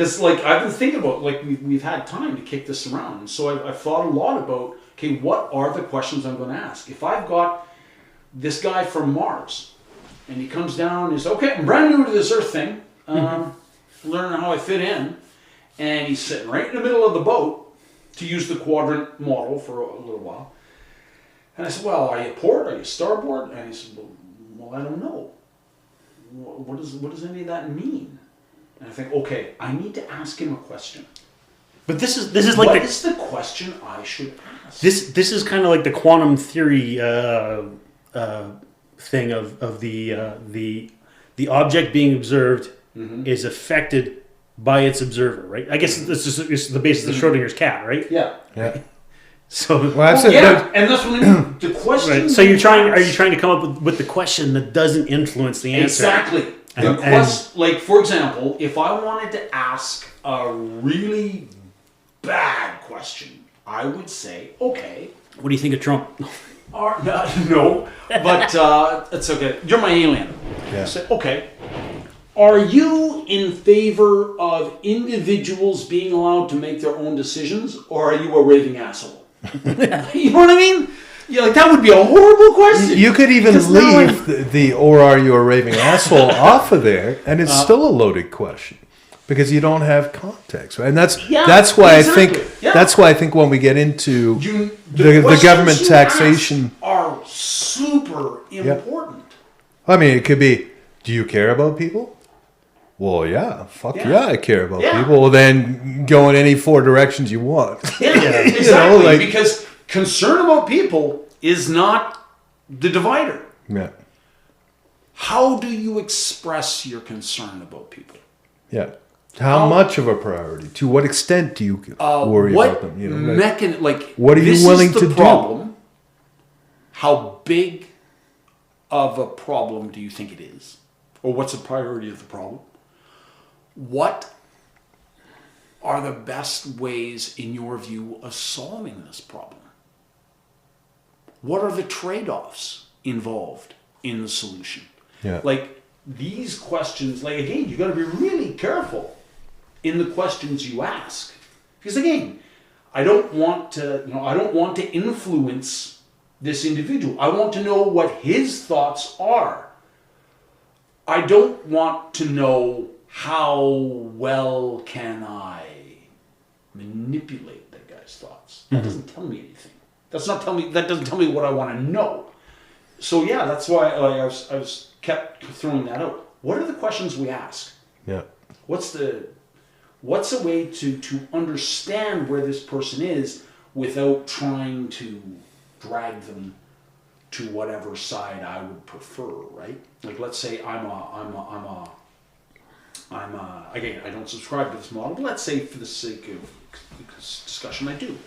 Because like I've been thinking about, like we've had time to kick this around, and so I've thought a lot about, okay, what are the questions I'm going to ask? If I've got this guy from Mars, and he comes down and he's, okay, I'm brand new to this Earth thing, learning how I fit in, and he's sitting right in the middle of the boat, to use the quadrant model for a little while. And I said, well, are you port? Are you starboard? And he said, well, I don't know. What does any of that mean? And I think, okay, I need to ask him a question. But this is like what is the question I should ask? This is kind of like the quantum theory thing of the object being observed is affected by its observer, right? I guess it's the basis of Schrodinger's cat, right? Yeah. So and that's what I mean. The question. Right. So are you trying to come up with the question that doesn't influence the answer? Exactly. Like for example, if I wanted to ask a really bad question, I would say, okay. What do you think of Trump? No, but it's okay. You're my alien. Yeah. Say, okay. Are you in favor of individuals being allowed to make their own decisions, or are you a raving asshole? You know what I mean? Yeah, like that would be a horrible question. You could even leave the "or are you a raving asshole" off of there, and it's still a loaded question because you don't have context, right? And that's why I think when we get into the government taxation are super important. I mean, it could be, do you care about people? Well, yeah, I care about people. Well, then go in any four directions you want. Yeah, exactly. Because concern about people is not the divider. Yeah. How do you express your concern about people? Yeah. How much of a priority? To what extent do you worry about them? You know, what are you willing to do? How big of a problem do you think it is? Or what's the priority of the problem? What are the best ways, in your view, of solving this problem? What are the trade-offs involved in the solution? Yeah. Like these questions, like again, you got to be really careful in the questions you ask, because again, I don't want to influence this individual. I want to know what his thoughts are. I don't want to know how well can I manipulate that guy's thoughts. That doesn't tell me anything. That doesn't tell me what I want to know. So yeah, that's why I was kept throwing that out. What are the questions we ask? Yeah. What's a way to understand where this person is without trying to drag them to whatever side I would prefer, right? Like let's say again, I don't subscribe to this model, but let's say for the sake of discussion, I do.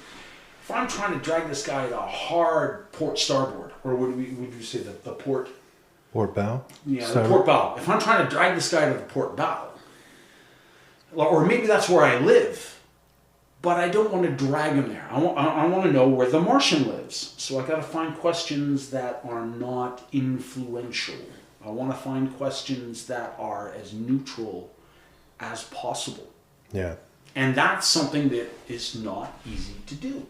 If I'm trying to drag this guy to a hard port starboard, or would you say the port? Port bow? Yeah, the port bow. If I'm trying to drag this guy to the port bow, or maybe that's where I live, but I don't want to drag him there. I want to know where the Martian lives. So I got to find questions that are not influential. I want to find questions that are as neutral as possible. Yeah. And that's something that is not easy to do.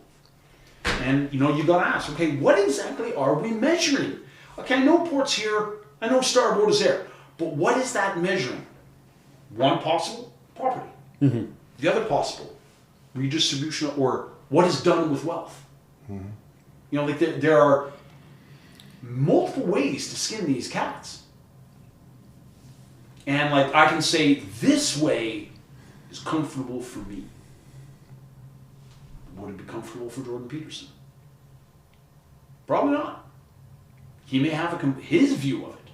And you got to ask, okay, what exactly are we measuring? Okay, I know port's here, I know starboard is there, but what is that measuring? One possible, property. Mm-hmm. The other possible, redistribution, or what is done with wealth. Mm-hmm. There are multiple ways to skin these cats. And I can say this way is comfortable for me. Would it be comfortable for Jordan Peterson? Probably not. He may have his view of it.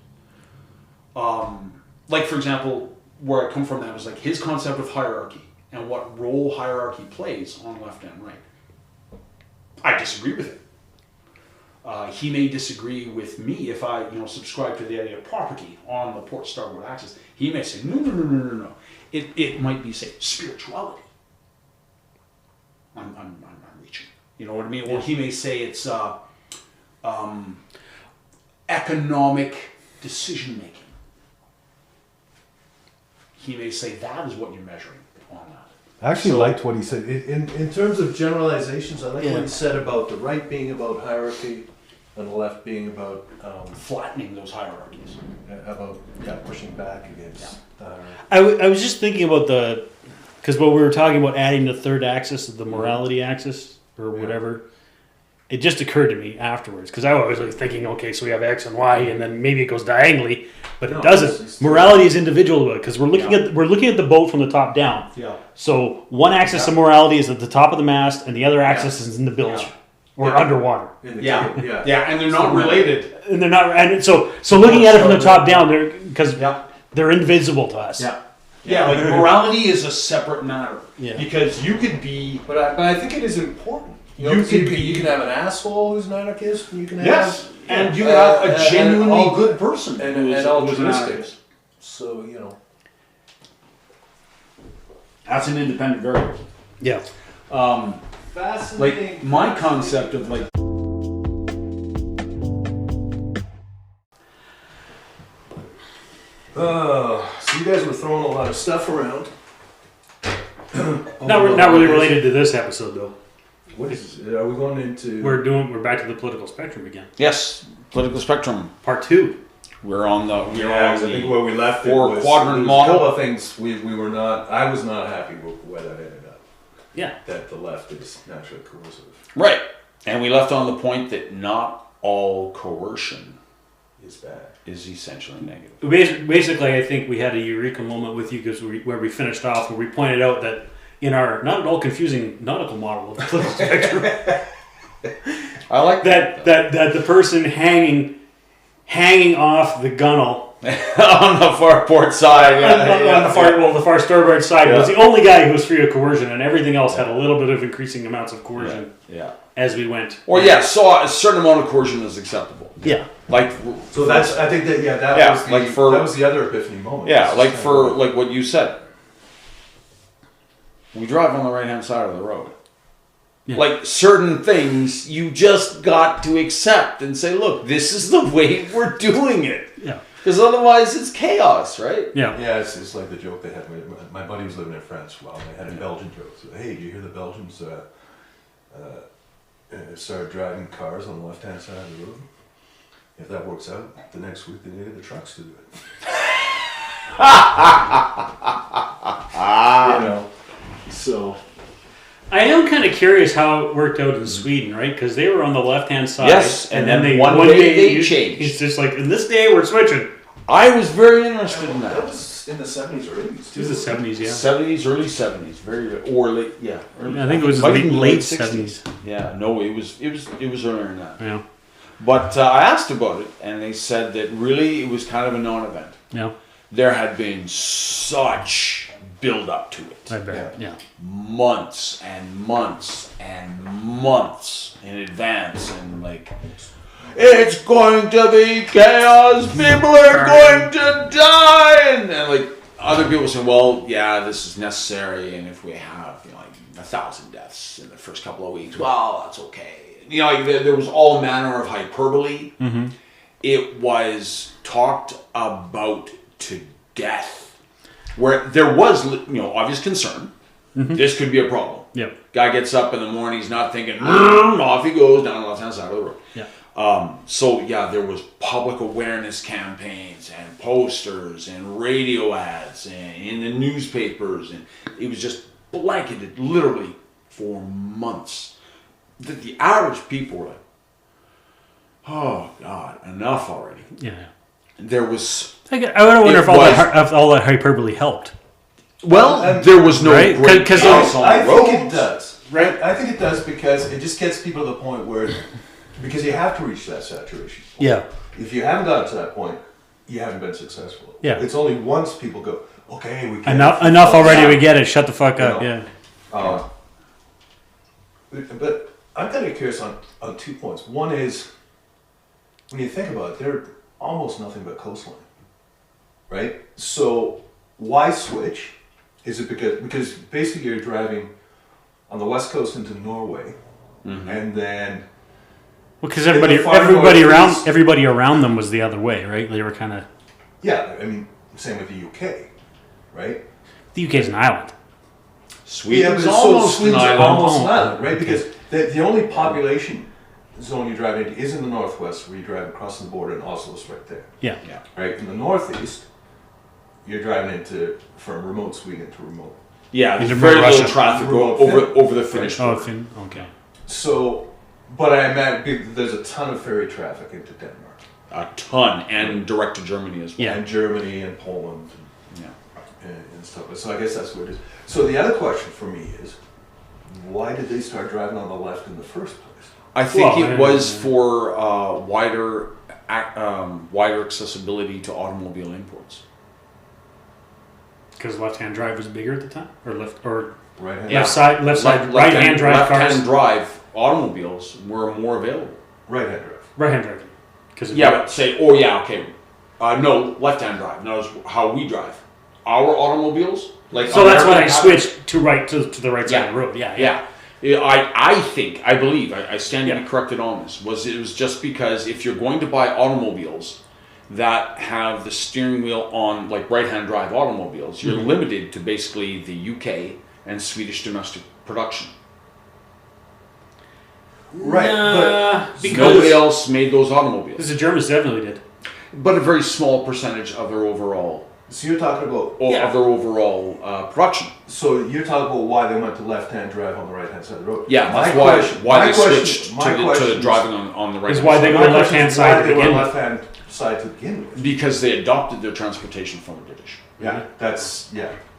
For example, where I come from, that was his concept of hierarchy and what role hierarchy plays on left and right. I disagree with it. He may disagree with me if I, subscribe to the idea of property on the port starboard axis. He may say, no. It might be, say, spirituality. I'm reaching. You know what I mean? Or he may say it's economic decision making. He may say that is what you're measuring. on that. I actually liked what he said. In terms of generalizations, I like what he said about the right being about hierarchy and the left being about Flattening those hierarchies. pushing back against the hierarchy. I was just thinking about because when we were talking about adding the third axis, the morality axis, or whatever, it just occurred to me afterwards, because I was like thinking, okay, so we have X and Y, and then maybe it goes diagonally, but it doesn't. Morality is individual, because we're looking at the boat from the top down. Yeah. So one axis of morality is at the top of the mast, and the other axis is in the bilge or underwater. Yeah, and they're not related. And they're not, and so looking at it from the top down, they're invisible to us. Yeah, like morality is a separate matter. Yeah. Because you could be... But I think it is important. You can have an asshole who's an anarchist, and you can have... and you can have a genuinely good person and who's altruistic. So, That's an independent variable. Yeah. Fascinating. Like, my concept of, like... So you guys were throwing a lot of stuff around. Not really related to this episode, though. What is this? Are we going into... We're back to the political spectrum again. Yes, political spectrum. Part 2. We're on the... I think where we left it four was... quadrant a model. couple of things we were not... I was not happy with where that ended up. Yeah. That the left is naturally coercive. Right. And we left on the point that not all coercion Is bad. is essentially negative. Basically, I think we had a eureka moment with you where we finished off, where we pointed out that in our not at all confusing nautical model of the political spectrum, I like that the person hanging off the gunnel on the far port side, on the far starboard side was the only guy who was free of coercion, and everything else had a little bit of increasing amounts of coercion as we went. Or so a certain amount of coercion is acceptable. Yeah. Like So that's... I think that that was the other epiphany moment. Yeah, like what you said. We drive on the right-hand side of the road. Yeah. Like certain things you just got to accept and say, look, this is the way we're doing it. Yeah. Because otherwise it's chaos, right? Yeah. Yeah, it's like the joke they had. My buddy was living in France for a while, and they had a Belgian joke. So, hey, do you hear the Belgians started driving cars on the left-hand side of the road? If that works out, the next week they needed the trucks to do it. So... I am kind of curious how it worked out in Sweden, right? Because they were on the left-hand side. Yes, and then one day they changed. It's just like, in this day, we're switching. I was very interested in that. That was in the 70s or 80s, too. It was the 70s, yeah. 70s, early 70s, very or late, I think it was late 60s. Yeah, no, it was earlier than that. Yeah. But I asked about it, and they said that really it was kind of a non-event. Yeah. There had been such build-up to it. I bet. Yeah. Months and months and months in advance, and like, it's going to be chaos. People are going to die, and like other people say, well, yeah, this is necessary, and if we have like 1,000 deaths in the first couple of weeks, well, that's okay. There was all manner of hyperbole. Mm-hmm. It was talked about to death, where there was obvious concern. Mm-hmm. This could be a problem. Yeah. Guy gets up in the morning, he's not thinking, off he goes down the left-hand side of the road. Yeah. There was public awareness campaigns and posters and radio ads and in the newspapers, and it was just blanketed literally for months. The average people were like, oh God, enough already. Yeah. There was... I wonder if all that hyperbole helped. Well, there was no right? great chaos on the road. I think it does. Right? I think it does because it just gets people to the point where... Because you have to reach that saturation point. Yeah. If you haven't gotten to that point, you haven't been successful. Yeah. It's only once people go, okay, we can... Enough already, we get it, shut the fuck up, yeah. But I'm kind of curious on 2 points. One is, when you think about it, they're almost nothing but coastline, right? So why switch? Is it because basically you're driving on the west coast into Norway, and then... Well, because everybody around them was the other way, right? They were kind of... Yeah, I mean, same with the UK, right? The UK's an island. Sweden's but almost Sweden's an island. almost an island, right? Because the only population zone you drive into is in the northwest, where you drive across the border, and Oslo's right there. Yeah. Right? In the northeast, you're driving from remote Sweden to remote. Yeah, there's Into very Russia. little traffic over the Finnish border. Okay. So, but I imagine there's a ton of ferry traffic into Denmark. A ton, and direct to Germany as well. Yeah. And Germany and Poland Yeah. and stuff. So I guess that's what it is. So the other question for me is, why did they start driving on the left in the first place? I think it was for wider accessibility to automobile imports. Because left-hand drive was bigger at the time, or Right-hand. left side, right-hand drive cars. Left-hand drive automobiles were more available. Right-hand drive. Right-hand drive. No, left-hand drive. Notice how we drive. Our automobiles, So that's when I switched to the right side of the road. Yeah. I believe, I stand to be corrected on this, it was just because if you're going to buy automobiles that have the steering wheel on, like right-hand drive automobiles, you're limited to basically the UK and Swedish domestic production. Right, but Because nobody else made those automobiles. Because the Germans definitely did. But a very small percentage of their overall so you're talking about production. So you're talking about why they went to left-hand drive on the right-hand side of the road. Yeah, that's why they switched to driving on the right. Is why they go to left-hand side to begin with. Left-hand side to begin with. Because they adopted their transportation from the British. Yeah, that's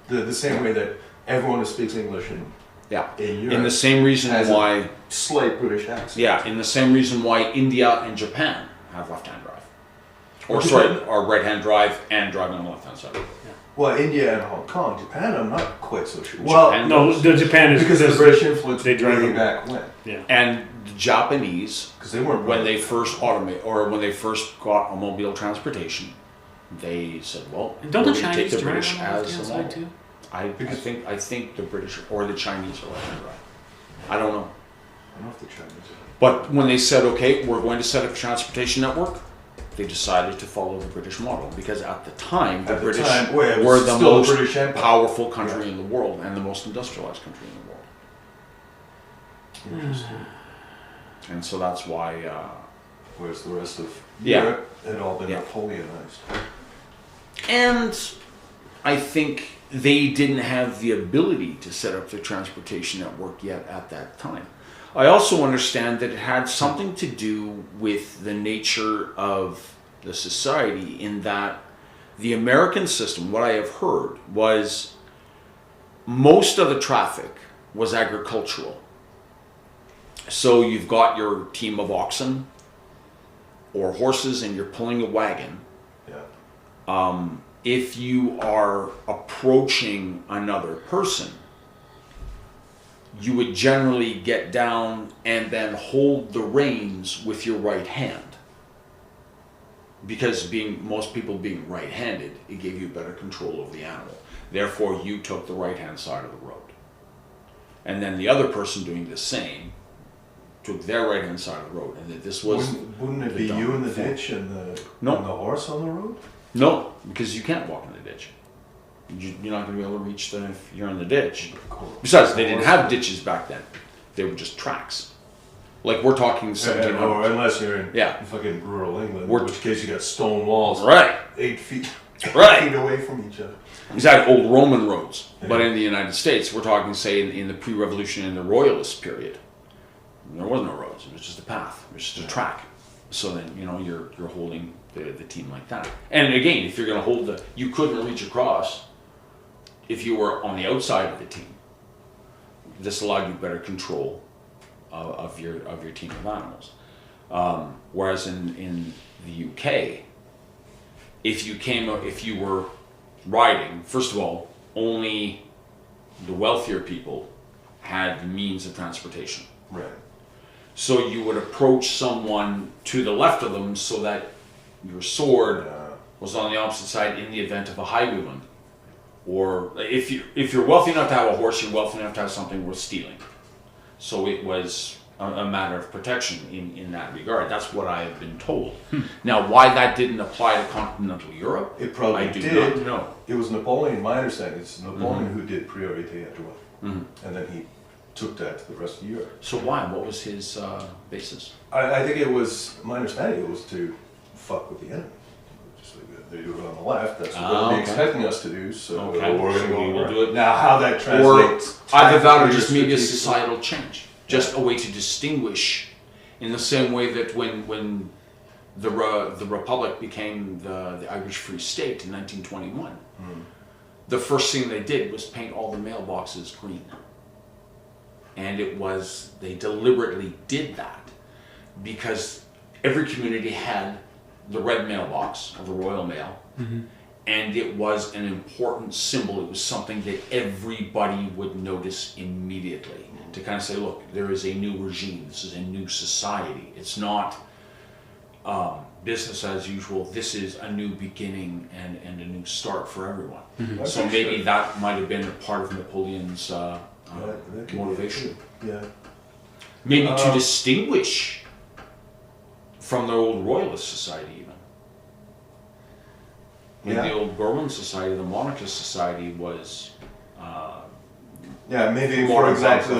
the same way that everyone who speaks English in Europe in the same reason has why a slight British accent. Yeah, in the same reason why India and Japan have left-hand drive. Or right-hand drive and driving on the left-hand side. Yeah. Well, India and Hong Kong, Japan, I'm not quite so sure. Japan is because of the British influence they drive way back when. Yeah. And the Japanese, because they weren't when they first when they first got automobile transportation, they said, "Well, don't the Chinese take the British drive on the as a side too?" I think the British or the Chinese are left-hand drive. I don't know. I don't know if the Chinese are. But when they said, "Okay, we're going to set up a transportation network," they decided to follow the British model because at the time the British were the most powerful country in the world and the most industrialized country in the world. Interesting. And so that's why. Whereas the rest of Europe had all been Napoleonized. And I think they didn't have the ability to set up the transportation network yet at that time. I also understand that it had something to do with the nature of the society in that the American system, what I have heard, was most of the traffic was agricultural. So you've got your team of oxen or horses and you're pulling a wagon. Yeah. If you are approaching another person, you would generally get down and then hold the reins with your right hand. Because most people being right-handed, it gave you better control of the animal. Therefore, you took the right-hand side of the road. And then the other person doing the same took their right-hand side of the road. And that this was... Wouldn't it be you in the ditch and the horse on the road? No, because you can't walk in the ditch. You're not going to be able to reach them if you're in the ditch. Besides, they didn't have ditches back then. They were just tracks. Like we're talking 1700s. Or unless you're in fucking rural England, in which case you got stone walls 8 feet, 8 feet away from each other. Exactly, old Roman roads. Yeah. But in the United States, we're talking, say, in the pre-revolution and the Royalist period, there was no roads. It was just a path. It was just a track. So then, you're holding the team like that. And again, if you're going to hold you couldn't reach across if you were on the outside of the team. This allowed you better control of your team of animals. Whereas in the UK, if you were riding, first of all, only the wealthier people had the means of transportation. Right. So you would approach someone to the left of them so that your sword was on the opposite side in the event of a highwayman. Or if you're wealthy enough to have a horse, you're wealthy enough to have something worth stealing. So it was a matter of protection in that regard. That's what I have been told. Now, why that didn't apply to continental Europe, it probably I do not know. It was Napoleon, my understanding, it's Napoleon who did priorité à droite. And then he took that to the rest of Europe. So why? What was his basis? I think it was, my understanding, it was to fuck with the enemy. Just like they do it on the left, that's what they're expecting us to do, so we're going to go we'll over do it. Now, how that translates... Or either that or just maybe a societal change. Just a way to distinguish in the same way that when the Republic became the Irish Free State in 1921, the first thing they did was paint all the mailboxes green. And they deliberately did that because every community had the red mailbox of the Royal Mail, and it was an important symbol. It was something that everybody would notice immediately to kind of say, look, there is a new regime. This is a new society. It's not business as usual. This is a new beginning and a new start for everyone. So maybe that might have been a part of Napoleon's motivation. Yeah. Maybe to distinguish from the old Royalist society even. Maybe the old Bourbon society, the monarchist society was... maybe for exactly,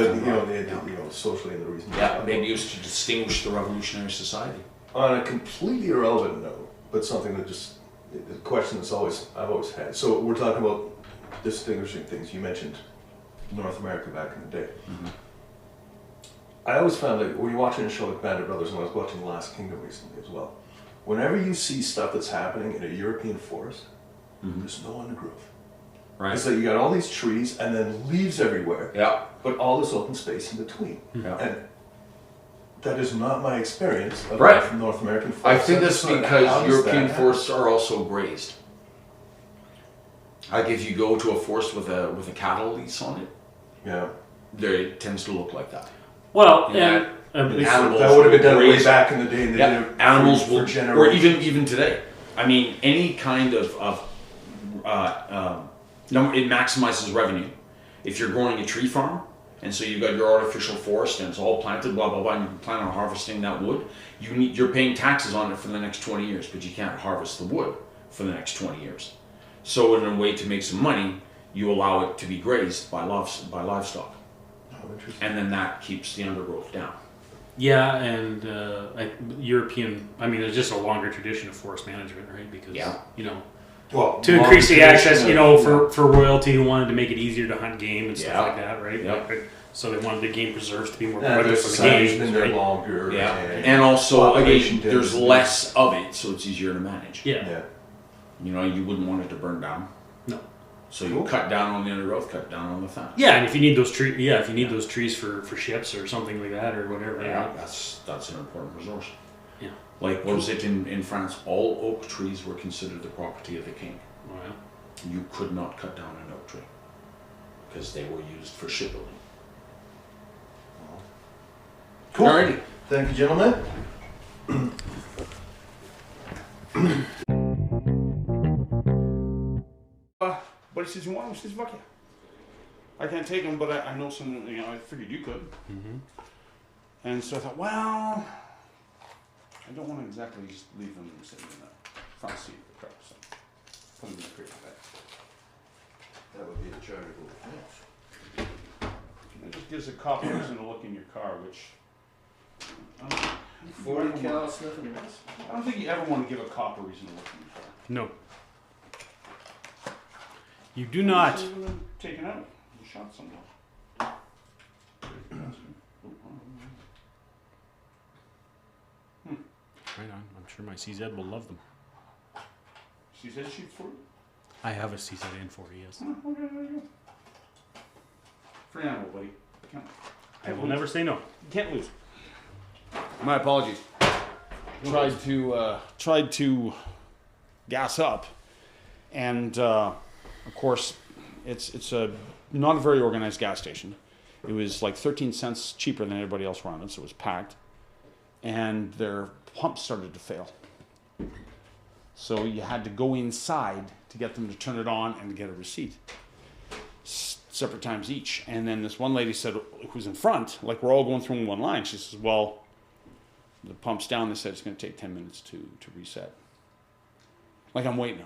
socially and the reason. Yeah, maybe it was to distinguish the revolutionary society. On a completely irrelevant note, but something that just, the question that's I've always had. So we're talking about distinguishing things. You mentioned North America back in the day. I always found that when you're watching a show like Band of Brothers, and I was watching Last Kingdom recently as well, whenever you see stuff that's happening in a European forest, there's no undergrowth. Right. It's like you got all these trees and then leaves everywhere, but all this open space in between. And that is not my experience of North American forests. I think that's because European forests are also grazed. Like if you go to a forest with a cattle lease on it, it tends to look like that. Well, animals that would have been done way back in the day. Animals will, or even today. I mean, any kind of it maximizes revenue. If you're growing a tree farm, and so you've got your artificial forest and it's all planted, blah blah blah, and you plan on harvesting that wood, you're paying taxes on it for the next 20 years, but you can't harvest the wood for the next 20 years. So in a way to make some money, you allow it to be grazed by livestock. And then that keeps the undergrowth down. Yeah, and European, it's just a longer tradition of forest management, right? Because, to increase the access, for royalty, who wanted to make it easier to hunt game and stuff like that, right? So they wanted the game preserves to be more productive for the game. Right? Longer. And also, again, there's less of it, so it's easier to manage. Yeah. You wouldn't want it to burn down. No. So you cut down on the undergrowth, cut down on the fence. Yeah, and if you need those those trees for ships or something like that or whatever. Right? That's an important resource. Yeah. Like, what was it in France? All oak trees were considered the property of the king. Wow. You could not cut down an oak tree because they were used for shipbuilding. Cool. Alrighty. Thank you, gentlemen. But he says, you want him? He says, fuck yeah. I can't take him, but I know some, I figured you could. And so I thought, well, I don't want to exactly just leave him sitting in the front seat of the car, so put him in the crate bag. That would be a charitable offense. It just gives a cop a reason to look in your car, which... 40 cal sniffing mess. I don't think you ever want to give a cop a reason to look in your car. No. You do not. Taken out. You shot someone. Right on. I'm sure my CZ will love them. CZ shoot for you? I have a CZ N40, yes. Okay, there you go. Free animal, buddy. I will never say no. You can't lose. My apologies. Tried to gas up, and of course, it's not a very organized gas station. It was like 13 cents cheaper than everybody else around it, so it was packed, and their pumps started to fail. So you had to go inside to get them to turn it on and to get a receipt. Separate times each. And then this one lady said, who's in front, like we're all going through in one line, she says, well, the pump's down. They said it's going to take 10 minutes to reset. Like I'm waiting.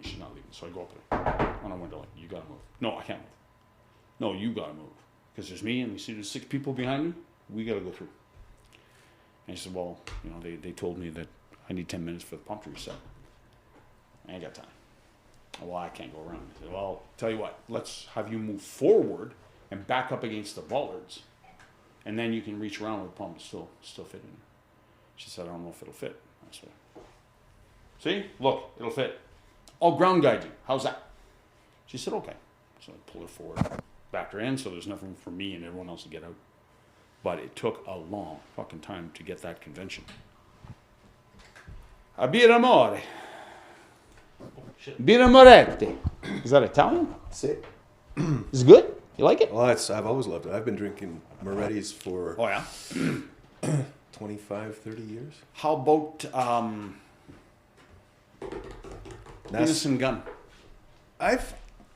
She's not leaving. So I go up there. And I went like, you got to move. No, I can't move. No, you got to move. Because there's me and you see there's 6 people behind me. We got to go through. And she said, well, they told me that I need 10 minutes for the pump to reset. I ain't got time. Well, I can't go around. I said, well, tell you what, let's have you move forward and back up against the bollards. And then you can reach around with the pump and still fit in there. She said, I don't know if it'll fit. I said, see, look, it'll fit. I'll ground guide you. How's that? She said, okay. So I pulled her forward, backed her in, so there's nothing for me and everyone else to get out. But it took a long fucking time to get that convention. A birra amore. Birra Moretti. Is that Italian? That's it. Is it good? You like it? Well, I've always loved it. I've been drinking Moretti's for 25, 30 years. How about Innocent Gun? I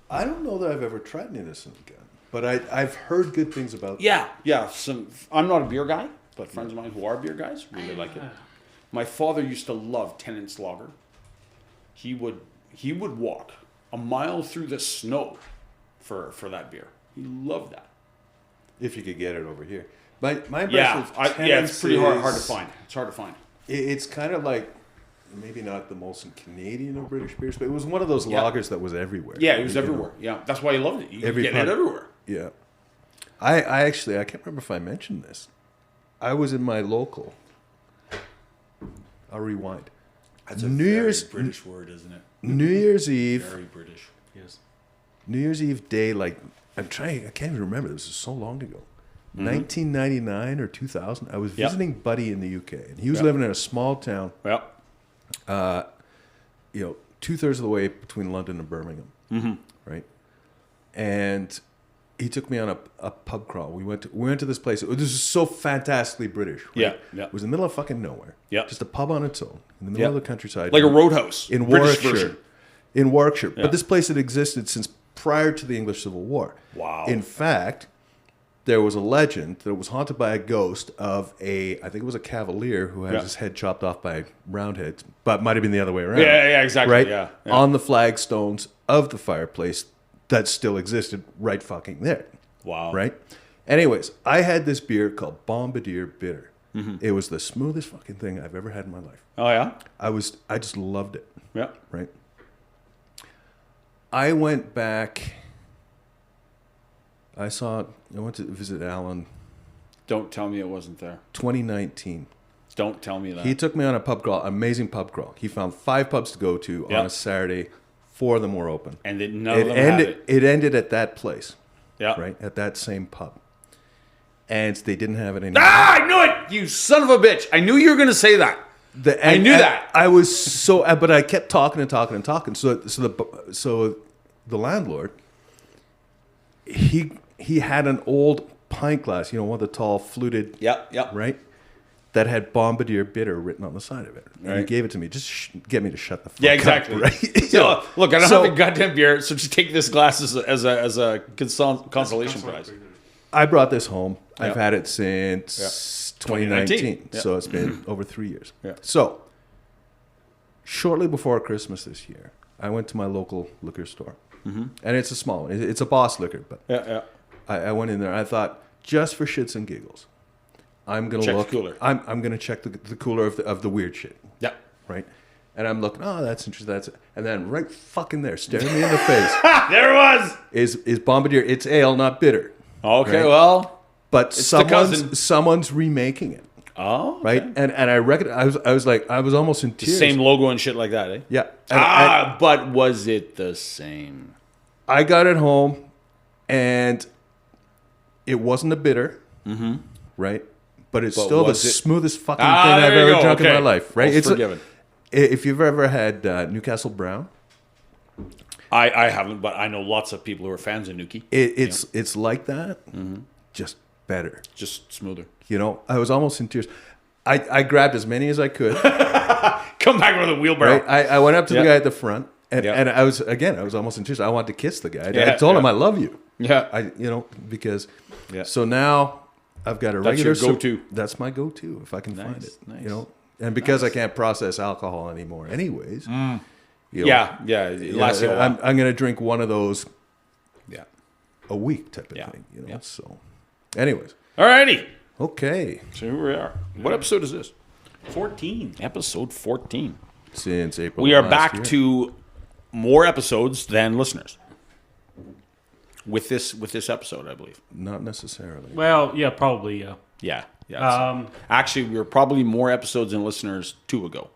don't know that I've ever tried an Innocent Gun, but I've heard good things about Yeah. I'm not a beer guy, but friends of mine who are beer guys really like it. My father used to love Tennant's Lager. He would walk a mile through the snow for that beer. He loved that. If you could get it over here. My impression it's pretty hard to find. It's hard to find. It's kind of like, maybe not the most Canadian of British beers, but it was one of those lagers that was everywhere. Yeah, it was everywhere. Yeah, that's why he loved it. You could get it everywhere. Yeah. I actually, I can't remember if I mentioned this. I was in my local. I'll rewind. That's a very British word, isn't it? New Year's Eve. Very British. Yes. New Year's Eve day, like, I can't even remember. This was so long ago. 1999 or 2000. I was visiting Buddy in the UK, and he was living in a small town. Yeah. 2/3 of the way between London and Birmingham. Right? And he took me on a pub crawl. We went to this place. This is so fantastically British. Right? Yeah. It was in the middle of fucking nowhere. Yeah. Just a pub on its own in the middle of the countryside. Like a roadhouse. In British Warwickshire. version. In Warwickshire. Yeah. But this place had existed since prior to the English Civil War. Wow. In fact, there was a legend that it was haunted by a ghost of I think it was a cavalier who had his head chopped off by Roundheads, but might have been the other way around. Yeah, exactly. Right? Yeah. On the flagstones of the fireplace that still existed right fucking there. Wow. Right? Anyways, I had this beer called Bombardier Bitter. It was the smoothest fucking thing I've ever had in my life. Oh, yeah? I just loved it. Yeah. Right? I went back. I went to visit Alan. Don't tell me it wasn't there. 2019. Don't tell me that. He took me on a pub crawl, amazing pub crawl. He found 5 pubs to go to on a Saturday. 4 of them were open. And none of them had it. It ended at that place. Yeah. Right? At that same pub. And they didn't have it anymore. Ah, I knew it! You son of a bitch. I knew you were going to say that. I knew that. I was so... But I kept talking and talking and talking. So the landlord, he had an old pint glass, one of the tall fluted... Yep. Right? That had Bombardier Bitter written on the side of it. And he gave it to me. Just get me to shut the fuck up. Yeah, exactly. Right? So, look, I don't have a goddamn beer, so just take this glass as a consolation prize. I brought this home. I've had it since 2019. So it's been over 3 years. Yeah. So, shortly before Christmas this year, I went to my local liquor store. And it's a small one. It's a Boss Liquor. But I went in there. I thought, just for shits and giggles, I'm going to look. The cooler. I'm going to check the cooler of the weird shit. Yeah. Right? And I'm looking, that's interesting. That's it. And then right fucking there, staring me in the face. There it was! Is Bombardier. It's ale, not bitter. Okay, right? Well. But someone's remaking it. Oh. Okay. Right? And I reckon I was almost in tears. Same logo and shit like that, eh? Yeah. But was it the same? I got it home, and it wasn't a bitter. Right? But it's still the smoothest fucking thing I've ever drunk in my life. Right? It's forgiven. If you've ever had Newcastle Brown. I haven't, but I know lots of people who are fans of Nuki. It's like that, just better. Just smoother. I was almost in tears. I grabbed as many as I could. Come back with a wheelbarrow. Right? I went up to the guy at the front, and I was almost in tears. I wanted to kiss the guy. I told him I love you. Yeah. Because so now I've got a regular. That's your go-to. That's my go-to if I can find it. Nice. And because I can't process alcohol anymore, anyways. It lasts you a while. I'm going to drink one of those. Yeah. a week type of Yeah. thing, you know. Yeah. So, anyways, Alrighty. okay. So here we are. What episode is this? 14. Episode 14. Since April, We of are last back year. to more episodes than listeners. With this episode, I believe. Not necessarily. Well, yeah, probably, yeah. Yeah. Yeah. Actually, we were probably more episodes than listeners 2 ago.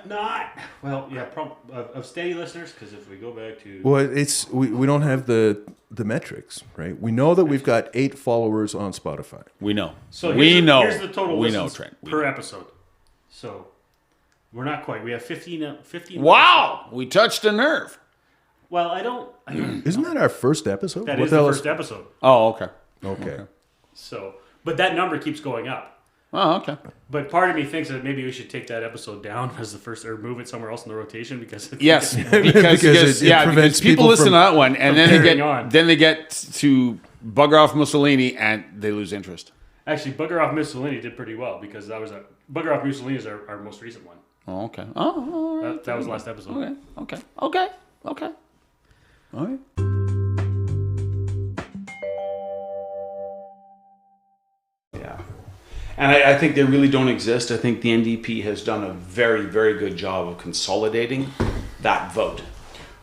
Not well, yeah, of steady listeners. Because if we go back to Well, it's we don't have the metrics, right? We know that we've got 8 followers on Spotify. We know. so we here's know. Here's the total we know, listens Trent. We per know. episode. So we're not quite. We have 15. Wow, we touched a nerve. Well, I don't Isn't that our first episode? that What is the hell first episode. Oh, okay. Okay. So, but that number keeps going up. Oh, okay. But part of me thinks that maybe we should take that episode down as the first, or move it somewhere else in the rotation because Yes, Because it prevents people people listen from- to that one, and then carrying on. they get to bugger off Mussolini, and they lose interest. Actually, Bugger Off Mussolini did pretty well because that was Bugger Off Mussolini is our most recent one. Oh, okay. Oh, all right. That was the last episode. Okay. All right. Yeah. And I think they really don't exist. I think the NDP has done a very, very good job of consolidating that vote.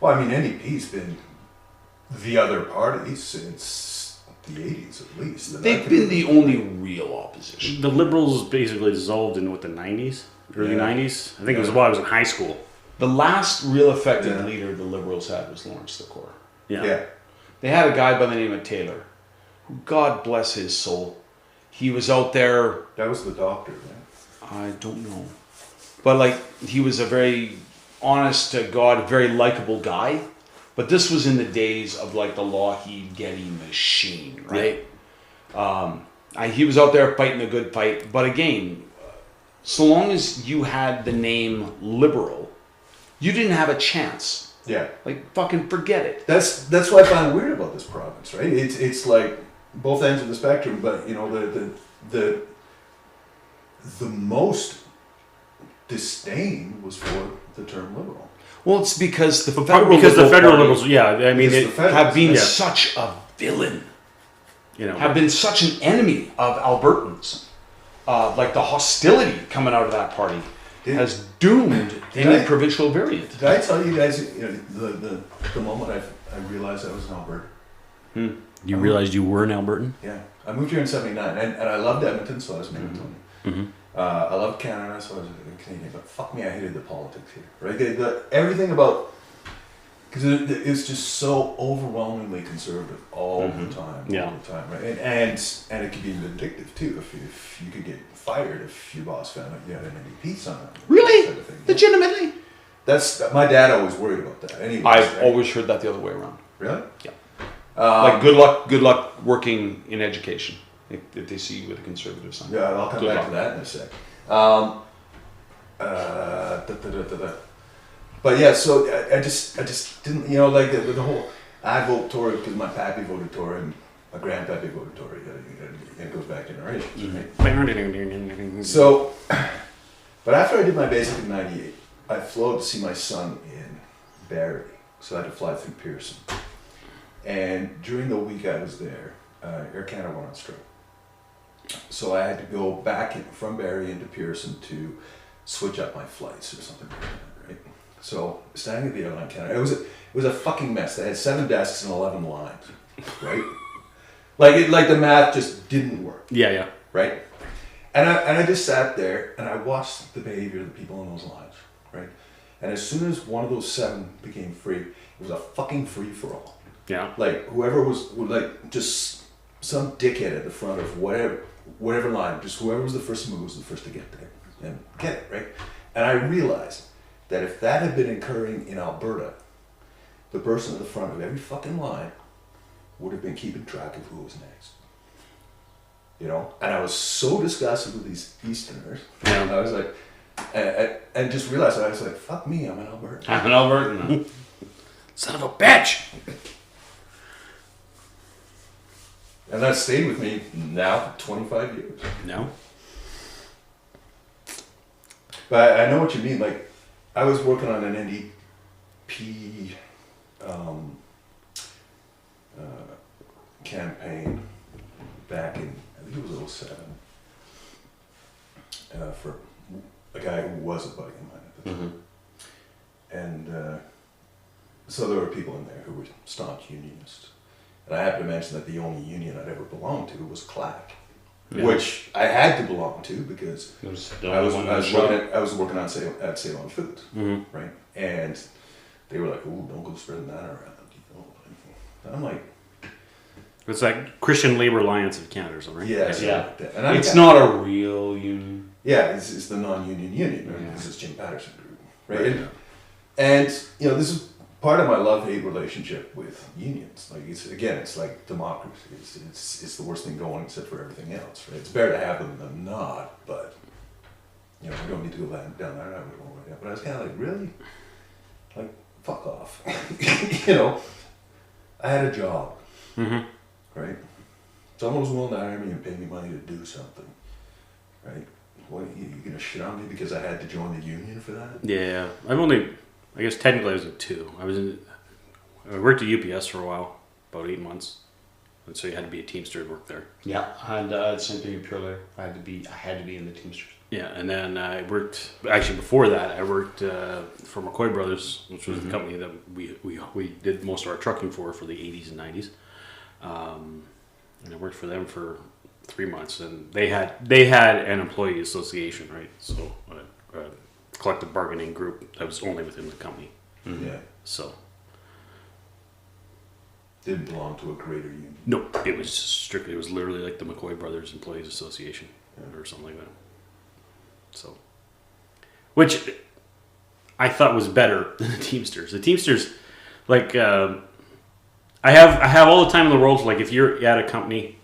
Well, I mean, NDP's been the other party since the 80s at least. And I They've think- been the only real opposition. The Liberals basically dissolved in the 90s, early Yeah. 90s. I think it was while I was in high school. The last real effective Yeah. leader the Liberals had was Lawrence Licor. Yeah. They had a guy by the name of Taylor, who, God bless his soul, he was out there, That was the doctor, right? I don't know, but like he was a very honest to God, very likable guy. But this was in the days of like the Lockheed Getty machine, right? He was out there fighting a good fight. But again, so long as you had the name liberal, you didn't have a chance. Yeah. Like fucking forget it. That's what I find weird about this province, right? It's like both ends of the spectrum, but you know the most disdain was for the term liberal. Well, it's because the Because federal the federal party Liberals, yeah, I mean, It's it, the federal- have been Yeah. such a villain. you know, Have been such an enemy of Albertans. Like the hostility coming out of that party has doomed any Did I- provincial variant. Did I tell you guys the moment I realized I was an Albertan? you realized you were an Albertan? Yeah. I moved here in '79, and I loved Edmonton, so I was an Edmontonian. I loved Canada, so I was a Canadian. But fuck me, I hated the politics here. Right? Everything about, because it's just so overwhelmingly conservative all the time. Yeah. All the time, right? And it could be addictive too if you could get fired if your boss found out you had an NDP sign on. Really? Sort of thing. Legitimately? That's my dad always worried about that. Anyways, I've right? always heard that the other way around. Really. Yeah. Like good luck working in education if they see you with a conservative sign. Yeah, I'll come Good back luck. to that in a sec. But yeah, so I just didn't, you know, like the whole, I vote Tory because my pappy voted Tory and my grandpappy voted Tory. It goes back generations, right? So, but after I did my basic in '98, I flew to see my son in Barrie, so I had to fly through Pearson. And during the week I was there, Air Canada went on strike. So I had to go back from Barrie into Pearson to switch up my flights or something like that, right? So standing at the airline counter, it was a fucking mess. They had 7 desks and 11 lines, right? like the math just didn't work, Yeah. right? And I just sat there and I watched the behavior of the people in those lines, right? And as soon as one of those 7 became free, it was a fucking free for all. Yeah. Like whoever was like just some dickhead at the front of whatever line, just whoever was the first to move was the first to get there and get it, right? And I realized that if that had been occurring in Alberta, the person at the front of every fucking line would have been keeping track of who was next. You know? And I was so disgusted with these Easterners. Yeah. I was like, and just realized, I was like, fuck me, I'm an Albertan. I'm an Albertan. Son of a bitch! And that stayed with me now for 25 years. No. But I know what you mean. Like, I was working on an NDP campaign back in, I think it was 07, for a guy who was a buddy of mine at the time. And so there were people in there who were staunch unionists. And I have to mention that the only union I'd ever belonged to was CLAC, which I had to belong to because I was working on at Ceylon Foods, right? And they were like, "Ooh, don't go spreading that around." You know? And I'm like, it's like Christian Labor Alliance of Canada or something, right? Yeah. And it's not a real union. Yeah, it's the non-union union, right? Because it's Jim Patterson Group, right? Yeah. And you know, this is part of my love-hate relationship with unions. Like it's like democracy. It's the worst thing going except for everything else, right? It's better to have them than not, but you know, we don't need to go down that rabbit hole right now. But I was kind of like, really? Like, fuck off. You know, I had a job, right? Someone was willing to hire me and pay me money to do something, right? What, you gonna shit on me because I had to join the union for that? Yeah, I guess technically I was at 2. I worked at UPS for a while, about 8 months, and so you had to be a Teamster to work there. Yeah, and same thing Pure Layer. I had to be in the Teamsters. Yeah, and then I worked. Actually, before that, I worked for McCoy Brothers, which was the company that we did most of our trucking for the 80s and 90s. And I worked for them for 3 months, and they had an employee association, right? So a collective bargaining group that was only within the company. Yeah. So Didn't belong to a greater union. no, it was literally like the McCoy Brothers Employees Association or something like that. So, which I thought was better than the Teamsters. The Teamsters, like, I have all the time in the world. Like, if you're at a company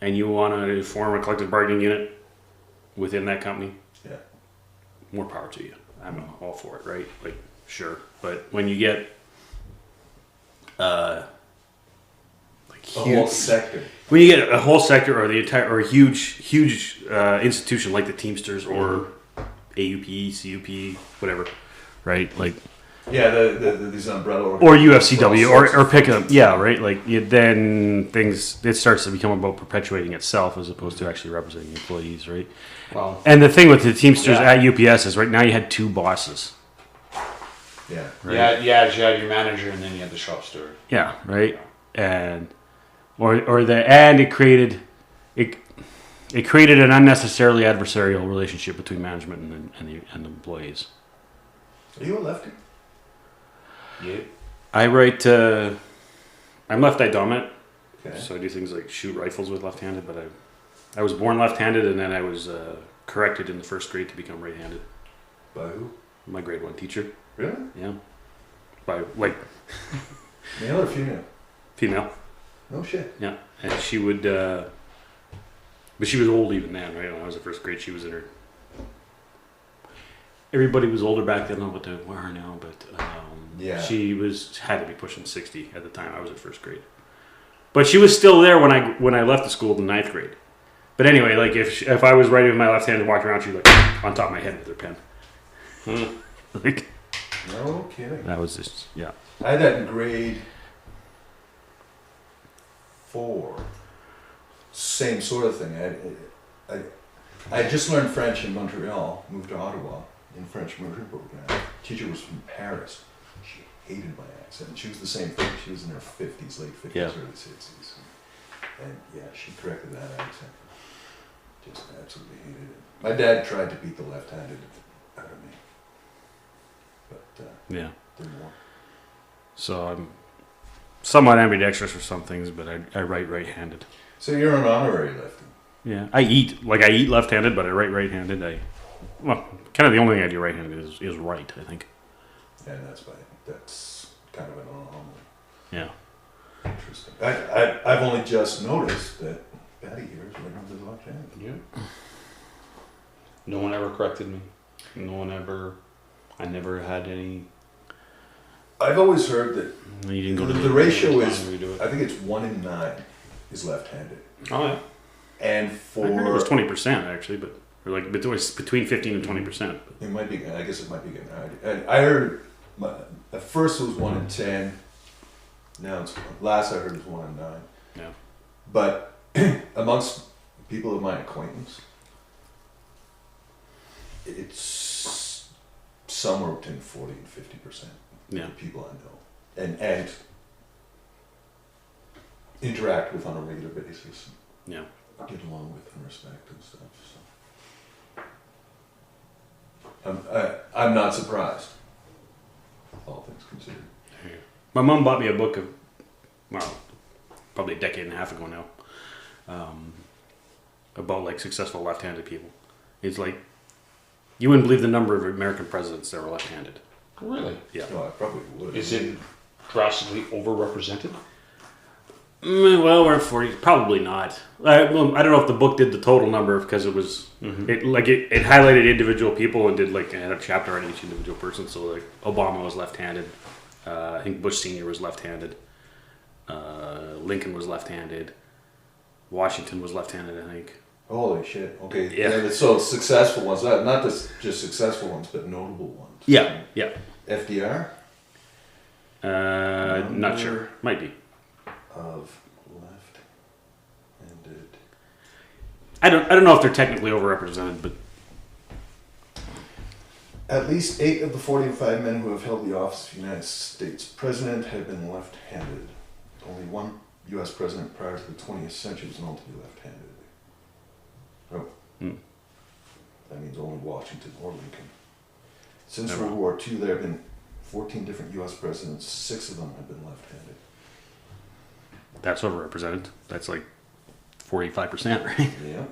and you want to form a collective bargaining unit within that company, Yeah. more power to you. I'm all for it, right? Like, sure. But when you get whole sector. when you get a whole sector or the entire or a huge institution like the Teamsters or AUP, CUP, whatever, right? Like, Yeah, these umbrella or UFCW or pick up, yeah, right? Like, then it starts to become about perpetuating itself as opposed to actually representing employees, right? Well, And the thing with the Teamsters at UPS is right now you had 2 bosses. Yeah. right? You had your manager and then you had the shop steward. Yeah, right. And it created an unnecessarily adversarial relationship between management and the employees. Are you a lefty? Yeah. I write. I'm left-eye dominant, Okay. so I do things like shoot rifles with left-handed. But I was born left-handed, and then I was corrected in the 1st grade to become right-handed. By who? My grade 1 teacher. Really? Yeah. By like Male or female? female. No shit. Yeah, and she would. But she was old even then, right? When I was in 1st grade, she was in her. Everybody was older back then. I don't know what they were now, but Yeah. she had to be pushing 60 at the time. I was in 1st grade, but she was still there when I left the school in 9th grade. But anyway, like if I was writing with my left hand and walking around, she'd like on top of my head with her pen. Like, No kidding. that was just I had that in grade 4. Same sort of thing. I just learned French in Montreal, moved to Ottawa in French immersion program. Teacher was from Paris. She hated my accent. She was the same thing. She was in her 50s, late 50s, Yeah. early 60s. And yeah, she corrected that accent. Just absolutely hated it. My dad tried to beat the left-handed out of me. But yeah. didn't work. So I'm somewhat ambidextrous for some things, but I write right-handed. So you're an honorary lefty. Yeah, I eat left-handed, but I write right-handed. Kind of the only thing I do right-handed is right, I think. And that's kind of an anomaly. Yeah. Interesting. I've only just noticed that Patty here is right with his left hand. Yeah. No one ever corrected me. I never had any. I've always heard that You didn't go to the ratio is, time we do it. I think it's 1 in 9 is left-handed. Oh yeah. And I heard it was for, 20% actually, but or like between 15 and 20%. it might be, I guess it might be getting higher. And I heard, at first it was 1 in 10, Now, last I heard it was 1 in 9. Yeah. But amongst people of my acquaintance, it's somewhere between 40 and 50%. Yeah. Of people I know and interact with on a regular basis. Yeah. Get along with and respect and stuff. So I'm not surprised. All things considered. My mom bought me a book of, well, probably a decade and a half ago now, about like successful left-handed people. It's like, you wouldn't believe the number of American presidents that were left-handed. Really? Yeah. No, I probably would. Is it drastically overrepresented? Well, we're at 40. Probably not. I don't know if the book did the total number because it was it highlighted individual people and did like a chapter on each individual person. So like Obama was left-handed. I think Bush Sr. was left-handed. Lincoln was left-handed. Washington was left-handed, I think. Holy shit. Okay. Yeah. So successful ones, not just successful ones, but notable ones. Yeah. Yeah. FDR? Not sure. Might be. Of left-handed. I don't know if they're technically overrepresented, but At least 8 of the 45 men who have held the office of United States President have been left-handed. Only one U.S. president prior to the 20th century was known to be left-handed. Oh. That means only Washington or Lincoln. Since World War II, there have been 14 different U.S. presidents. 6 of them have been left-handed. that's overrepresented. That's like 45%, right? Yeah.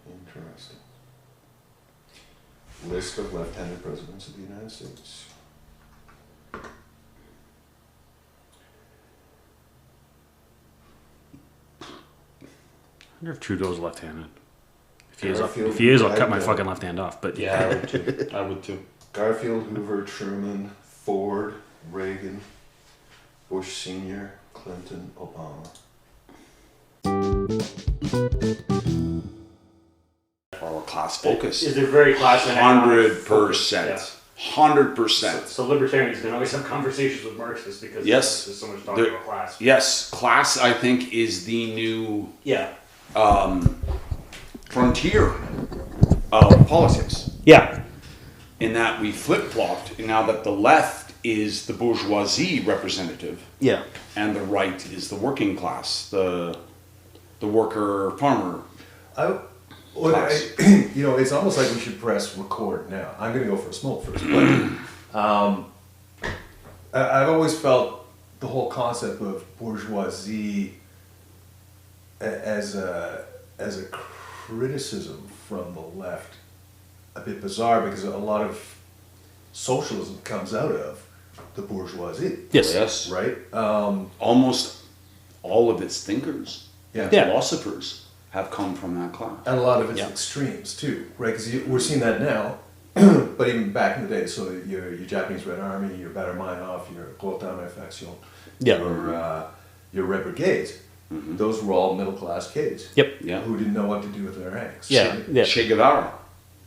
Interesting. List of left-handed presidents of the United States. I wonder if Trudeau's left-handed. Garfield, If he is, I'll cut my Bragg, fucking left hand off. But Yeah, I would too. I would too. Garfield, Hoover, Truman, Ford, Reagan, Bush Sr., Clinton, Obama. Or class focus. Is it very class and 100%. 100%. So libertarians can always have conversations with Marxists because Yes. there's so much talking about class. Yes, class, I think, is the new Yeah. frontier of politics. Yeah. In that we flip-flopped, and now that the left is the bourgeoisie representative, Yeah. and the right is the working class, the worker farmer. It's almost like we should press record now. I'm going to go for a smoke first, but I've always felt the whole concept of bourgeoisie as a criticism from the left a bit bizarre, because a lot of socialism comes out of the bourgeoisie. Yes. Right? Almost all of its thinkers and Yeah. philosophers have come from that class. And a lot of its extremes too, right? Because we're seeing that now, but even back in the day. So your Japanese Red Army, your Baader-Meinhof, your Kuomintang Faction, your Red Brigades, those were all middle class kids. Yep. Yeah. Who didn't know what to do with their ranks. Yeah. Yeah. Che Guevara.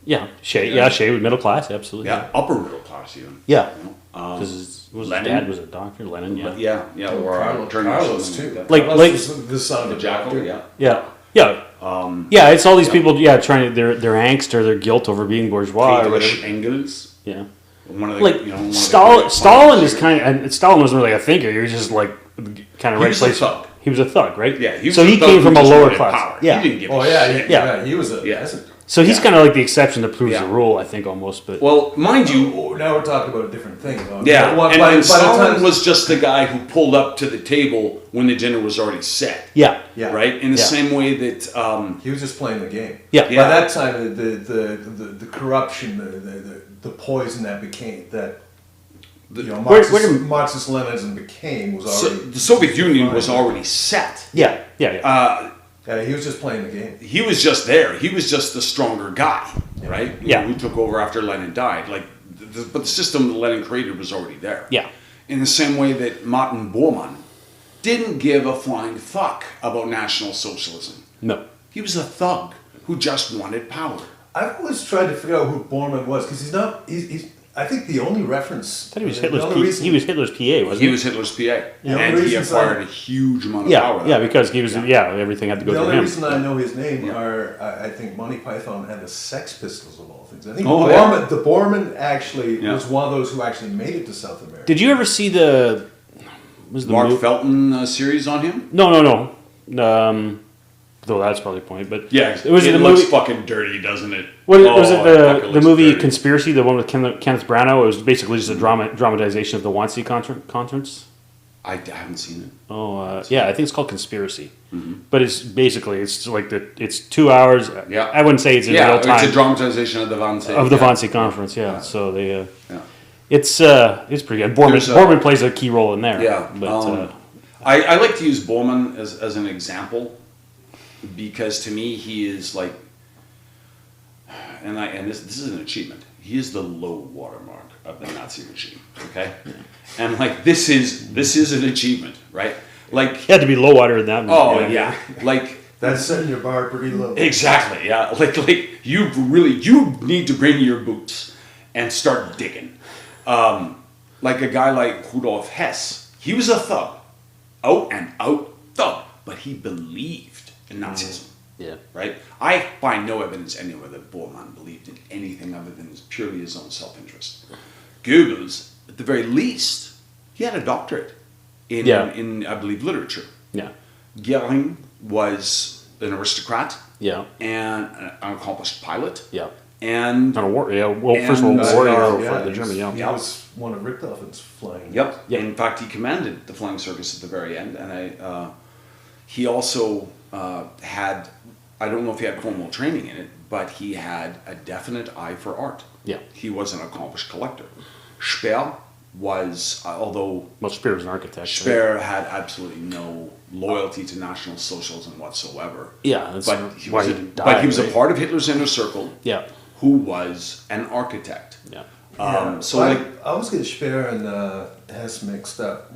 Yeah. Shea was middle class, absolutely. Yeah, upper middle class even. Yeah. You know? Because his Lenin? dad was a doctor, Lenin. Yeah. Yeah, or Carlos too. Like- Carlos was the son of the a jackal. doctor. Yeah. Yeah. Yeah. It's all these people. Yeah, trying their angst or their guilt over being bourgeois or Friedrich whatever. Engels. Yeah. One of the, Like one of the Stalin. great Stalin fighters. is kind of. And Stalin wasn't really a thinker. He was just like kind of He right was a place. thug. He was a thug, right? Yeah, he was so a he thug came who from a just lower wanted class. power. Yeah. He didn't give Oh a yeah, shit. yeah. He was a Yeah. peasant. So he's kind of like the exception that proves Yeah. the rule, I think, almost. But Well, mind you, Oh, now we're talking about a different thing. Though. yeah, By and the Stalin time- was just the guy who pulled up to the table when the dinner was already set. yeah. Yeah. Right? In the Yeah. same way that He was just playing the game. Yeah. Yeah. By that time, the corruption, the poison that became that. Marxist Leninism became was already. the Soviet Union was already set. Yeah. He was just playing the game. He was just there. He was just the stronger guy, right? Yeah. Who took over after Lenin died. But the system that Lenin created was already there. Yeah. In the same way that Martin Bormann didn't give a flying fuck about National Socialism. No. He was a thug who just wanted power. I've always tried to figure out who Bormann was, because he's not. I think the only reference. I thought he was Hitler's PA, wasn't he? He was Hitler's PA, Yeah. and he acquired a huge amount of power. Yeah, because he was. Yeah, everything had to go The through only him. reason I know his name are, I think, Monty Python and the Sex Pistols of all things. I think the Borman actually was one of those who actually made it to South America. Did you ever see the Mark Felton series on him? No. Though that's probably the point, but Yeah, it was it the looks movie. fucking dirty, doesn't it? Was it the looks movie dirty. Conspiracy, the one with Kenneth Branagh? It was basically just a dramatization of the Wannsee conference. I haven't seen it. I think it's called Conspiracy, but it's like it's 2 hours. Yeah. I wouldn't say it's in real time. It's a dramatization of the Wannsee. Wannsee conference. Yeah, so they. It's pretty good. Borman plays a key role in there. Yeah, but I like to use Borman as an example because to me he is like, and this is an achievement. He is the low watermark of the Nazi regime. Okay, and like this is an achievement, right? Like he had to be low water in that. Oh yeah, like. That's setting your bar pretty low. Exactly, yeah. Like you need to bring your boots and start digging. Like a guy like Rudolf Hess, he was a thug, out and out thug, but he believed in Nazism. Yeah. Right? I find no evidence anywhere that Bormann believed in anything other than purely his own self-interest. Goebbels, at the very least, he had a doctorate in I believe, literature. Yeah. Goering was an aristocrat. Yeah. And an accomplished pilot. Yeah. And on a war, first World War for the German. He was one of Richthofen's flying. Yep. In fact, he commanded the flying circus at the very end, and he also had. I don't know if he had formal training in it, but he had a definite eye for art. Yeah. He was an accomplished collector. Speer was, although Speer was an architect. Speer had absolutely no loyalty to National Socialism whatsoever. Yeah, that's but he why was, he died, he was a part of Hitler's inner circle. Yeah. Who was an architect. Yeah. I always get Speer and Hess mixed up.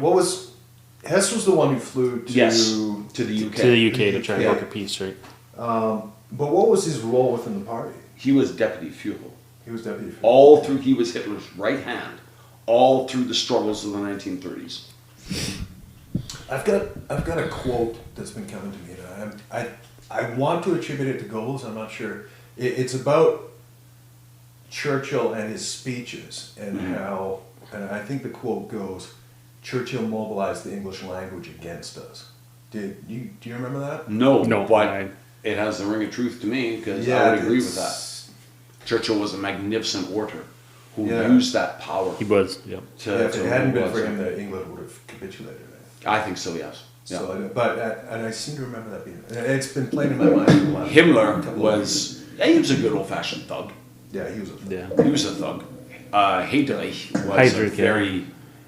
Hess was the one who flew to the UK. To the UK to try and work a peace, right? But what was his role within the party? He was deputy Führer. He was Hitler's right hand, all through the struggles of the 1930s. I've got a quote that's been coming to me, and I want to attribute it to Goebbels. I'm not sure. It's about Churchill and his speeches and how, and I think the quote goes, Churchill mobilized the English language against us. Do you remember that? No, but it has the ring of truth to me because I would agree with that. Churchill was a magnificent orator who used that power. He was, yeah. If it hadn't been for him, that England would have capitulated. I think so, yes. Yeah. So, and I seem to remember that being. It's been playing in my mind for a while. Himmler was. He was a good old-fashioned thug. Yeah, he was a thug. Yeah. He was a thug. Heydrich was a very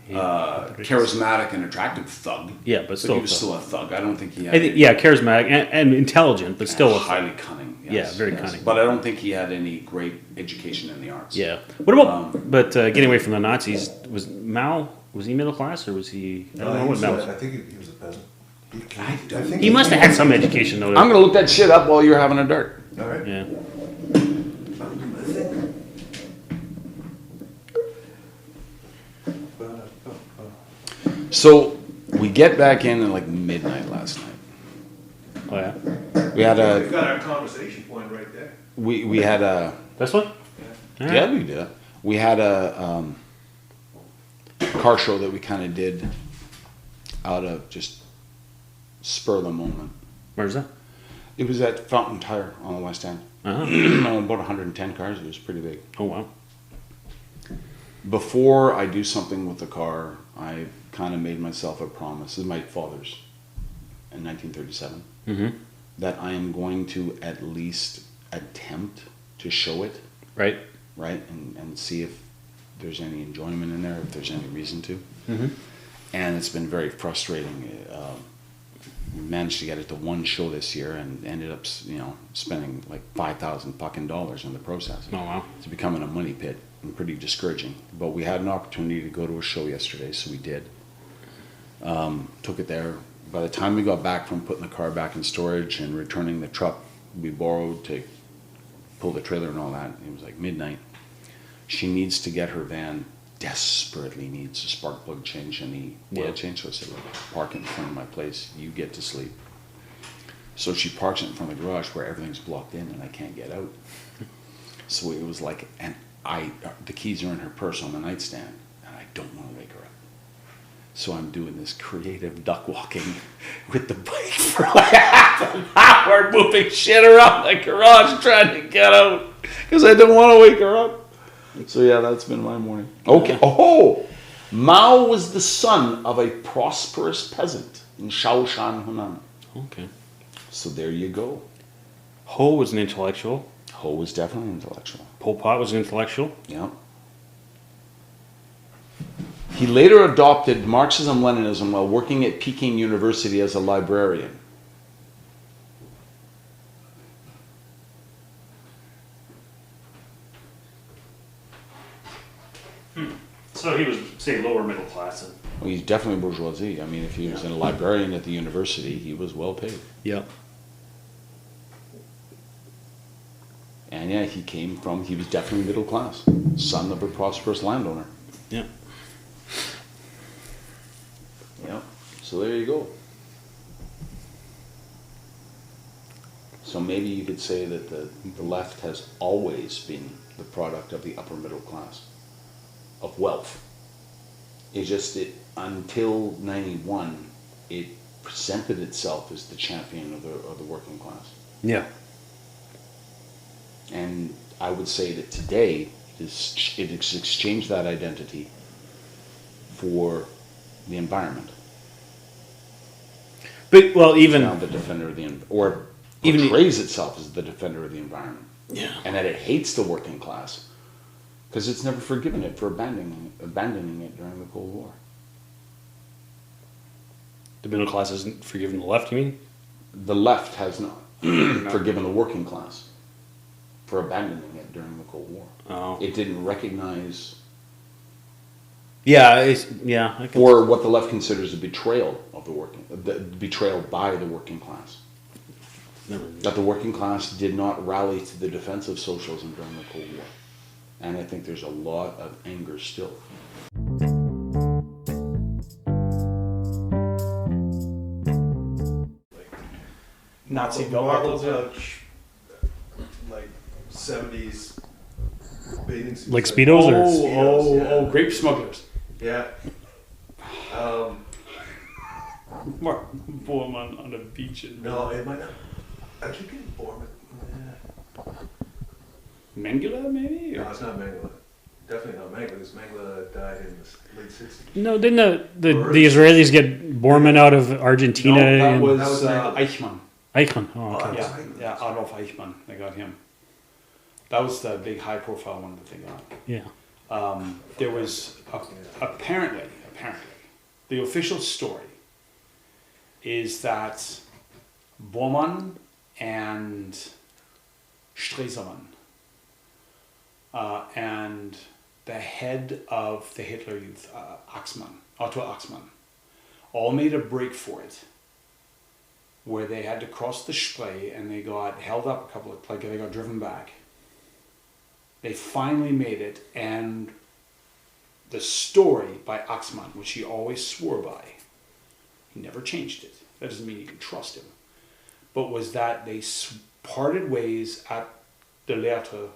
charismatic and attractive thug. Yeah, but still he was still a thug. I don't think he had... charismatic and intelligent, but still... highly cunning. Yes, yeah, very cunning. But I don't think he had any great education in the arts. Yeah. What about... getting away from the Nazis, was Mao... Was he middle class or was he... I don't know what Mao was. I think he was a peasant. He must have had some education, though. I'm going to look that shit up while you're having a dart. All right. Yeah. So we get back in at like midnight last night. Oh yeah. We've got our conversation point right there. We had a. This one? Yeah, we did. We had a car show that we kind of did out of just spur of the moment. Where's that? It was at Fountain Tire on the West End. Uh-huh. About 110 cars. It was pretty big. Oh wow. Before I do something with the car, I kind of made myself a promise. This is my father's in 1937. Mm-hmm. That I am going to at least attempt to show it. Right. Right? And see if there's any enjoyment in there, if there's any reason to. Mm-hmm. And it's been very frustrating. We managed to get it to one show this year and ended up, spending like $5,000 fucking dollars in the process. Oh wow. It's becoming a money pit and pretty discouraging. But we had an opportunity to go to a show yesterday, so we did. Took it there. By the time we got back from putting the car back in storage and returning the truck we borrowed to pull the trailer and all that, it was like midnight. She needs to get her van, desperately needs a spark plug change and the oil change. So I said, look, park it in front of my place. You get to sleep. So she parks it in front of the garage where everything's blocked in and I can't get out. So it was like, and the keys are in her purse on the nightstand, and I don't want to wake her up. So I'm doing this creative duck walking with the bike for like half an hour, moving shit around the garage, trying to get out because I don't want to wake her up. So yeah, that's been my morning. Okay. Oh, Mao was the son of a prosperous peasant in Shaoshan, Hunan. Okay. So there you go. Ho was an intellectual. Ho was definitely intellectual. Pol Pot was an intellectual. Yeah. He later adopted Marxism-Leninism while working at Peking University as a librarian. So he was, say, lower middle class then. Well, he's definitely bourgeoisie. I mean, if he was a librarian at the university, he was well paid. Yep. And yeah, he was definitely middle class, son of a prosperous landowner. Yep. Yeah. So there you go. So maybe you could say that the left has always been the product of the upper middle class, of wealth. It's just until 91, it presented itself as the champion of the working class. Yeah. And I would say that today it has exchanged that identity for the environment. But well, even now the defender of the or even portrays itself as the defender of the environment. Yeah. And that it hates the working class because it's never forgiven it for abandoning it during the Cold War. The middle class isn't forgiving the left, you mean? The left has not forgiven the working class for abandoning it during the Cold War. Oh. It didn't recognize or what the left considers a betrayal of betrayal by the working class. That the working class did not rally to the defense of socialism during the Cold War. And I think there's a lot of anger still. Nazi models of like 70s bathing suits. Like Speedos or? Oh, grape smugglers. Yeah. Mark Bormann on a beach in No, it might not. I keep getting Bormann. Mengele, maybe? No, it's not Mengele. Definitely not Mengele, because Mengele died in the late 60s. No, didn't the Israelis get Bormann out of Argentina? No, that was Mengele. Eichmann. Eichmann. Oh, okay. Yeah, Adolf Eichmann. They got him. That was the big high-profile one that they got. Yeah. There was apparently, the official story is that Bormann and Stresemann and the head of the Hitler Youth, Otto Axmann, all made a break for it, where they had to cross the Spree and they got held up they got driven back. They finally made it, and the story by Axmann, which he always swore by, he never changed it. That doesn't mean you can trust him. But was that they parted ways at the Lehrte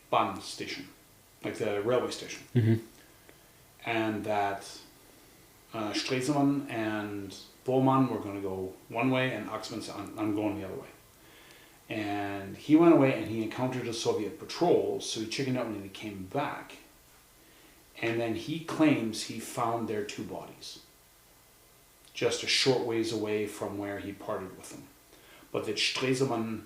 Bahn station, like the railway station. Mm-hmm. And that Stresemann and Bormann were going to go one way, and Axmann said, I'm going the other way. And he went away and he encountered a Soviet patrol, so he chickened out and he came back. And then he claims he found their two bodies, just a short ways away from where he parted with them. But that Stresemann...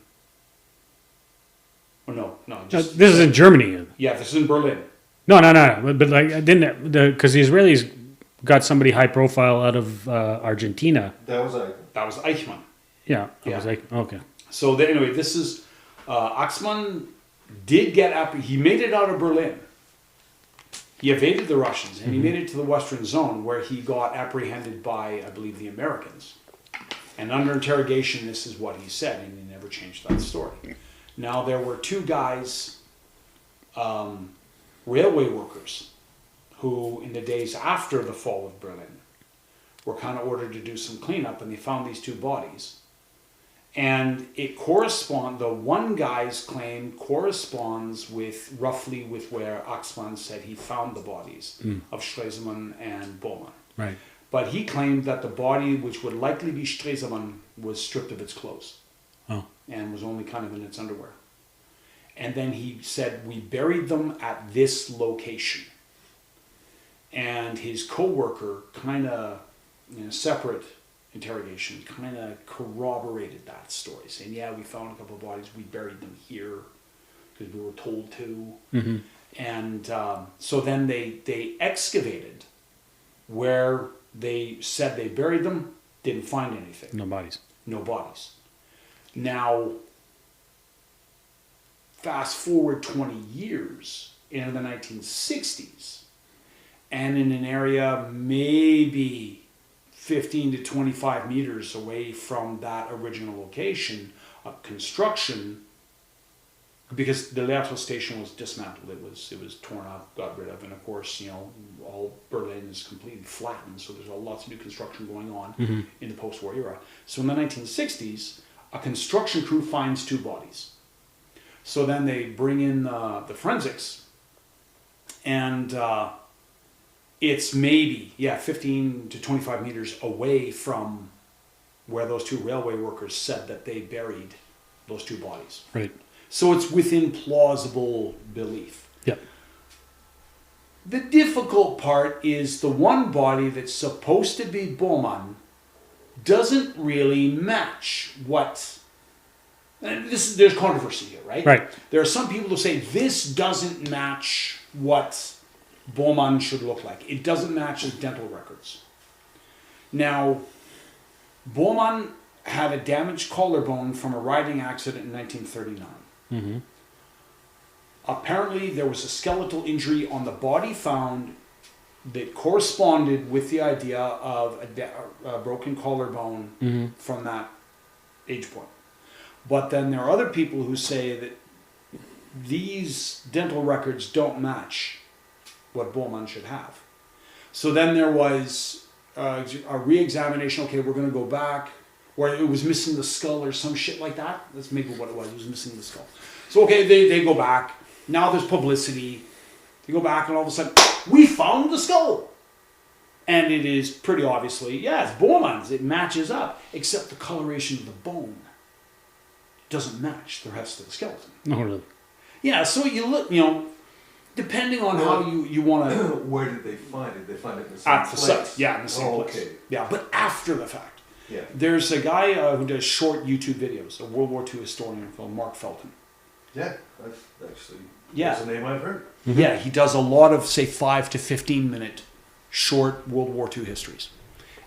This is in Germany. Yeah, this is in Berlin. No. But like, because the Israelis got somebody high profile out of Argentina. That was Eichmann. Yeah. I was like, okay. So anyway, this is Axmann did get he made it out of Berlin. He evaded the Russians and he made it to the Western Zone, where he got apprehended by, I believe, the Americans, And under interrogation, this is what he said, and he never changed that story. Now, there were two guys, railway workers, who in the days after the fall of Berlin were kind of ordered to do some cleanup, and they found these two bodies. And it the one guy's claim corresponds roughly with where Axmann said he found the bodies of Stresemann and Bormann. Right. But he claimed that the body, which would likely be Stresemann, was stripped of its clothes. Oh. And was only kind of in its underwear. And then he said, we buried them at this location. And his co-worker kind of, in a separate interrogation, kind of corroborated that story, saying, yeah, we found a couple of bodies, we buried them here because we were told to. Mm-hmm. And so then they excavated where they said they buried them, didn't find anything. No bodies. No bodies. Now, fast forward 20 years into the 1960s, and in an area maybe 15 to 25 meters away from that original location of construction, because the Lehrtal station was dismantled, it was torn up, got rid of, and of course, all Berlin is completely flattened, so there's lots of new construction going on in the post-war era. So in the 1960s, a construction crew finds two bodies. So then they bring in the forensics, and it's maybe, 15 to 25 meters away from where those two railway workers said that they buried those two bodies. Right. So it's within plausible belief. Yep. The difficult part is the one body that's supposed to be Bormann doesn't really match what... And there's controversy here, right? Right. There are some people who say this doesn't match what Bormann should look like. It doesn't match his dental records. Now, Bormann had a damaged collarbone from a riding accident in 1939. Mm-hmm. Apparently, there was a skeletal injury on the body found that corresponded with the idea of a broken collarbone from that age point. But then there are other people who say that these dental records don't match what Bormann should have. So then there was a re-examination. Okay, we're going to go back. Or it was missing the skull or some shit like that. That's maybe what it was. It was missing the skull. So, okay, they go back. Now there's publicity. They go back and all of a sudden, we found the skull. And it is pretty obviously, it's Bormann's. It matches up. Except the coloration of the bone doesn't match the rest of the skeleton. No, really. Yeah, so you look, depending on how you want to... Where did they find it? They find it in the same At the place? site. Yeah, in the same place. Okay. Yeah, but after the fact. Yeah. There's a guy who does short YouTube videos, a World War II historian called Mark Felton. Yeah, I've actually... Yeah. That's a name I've heard. Mm-hmm. Yeah, he does a lot of, say, 5 to 15 minute short World War II histories.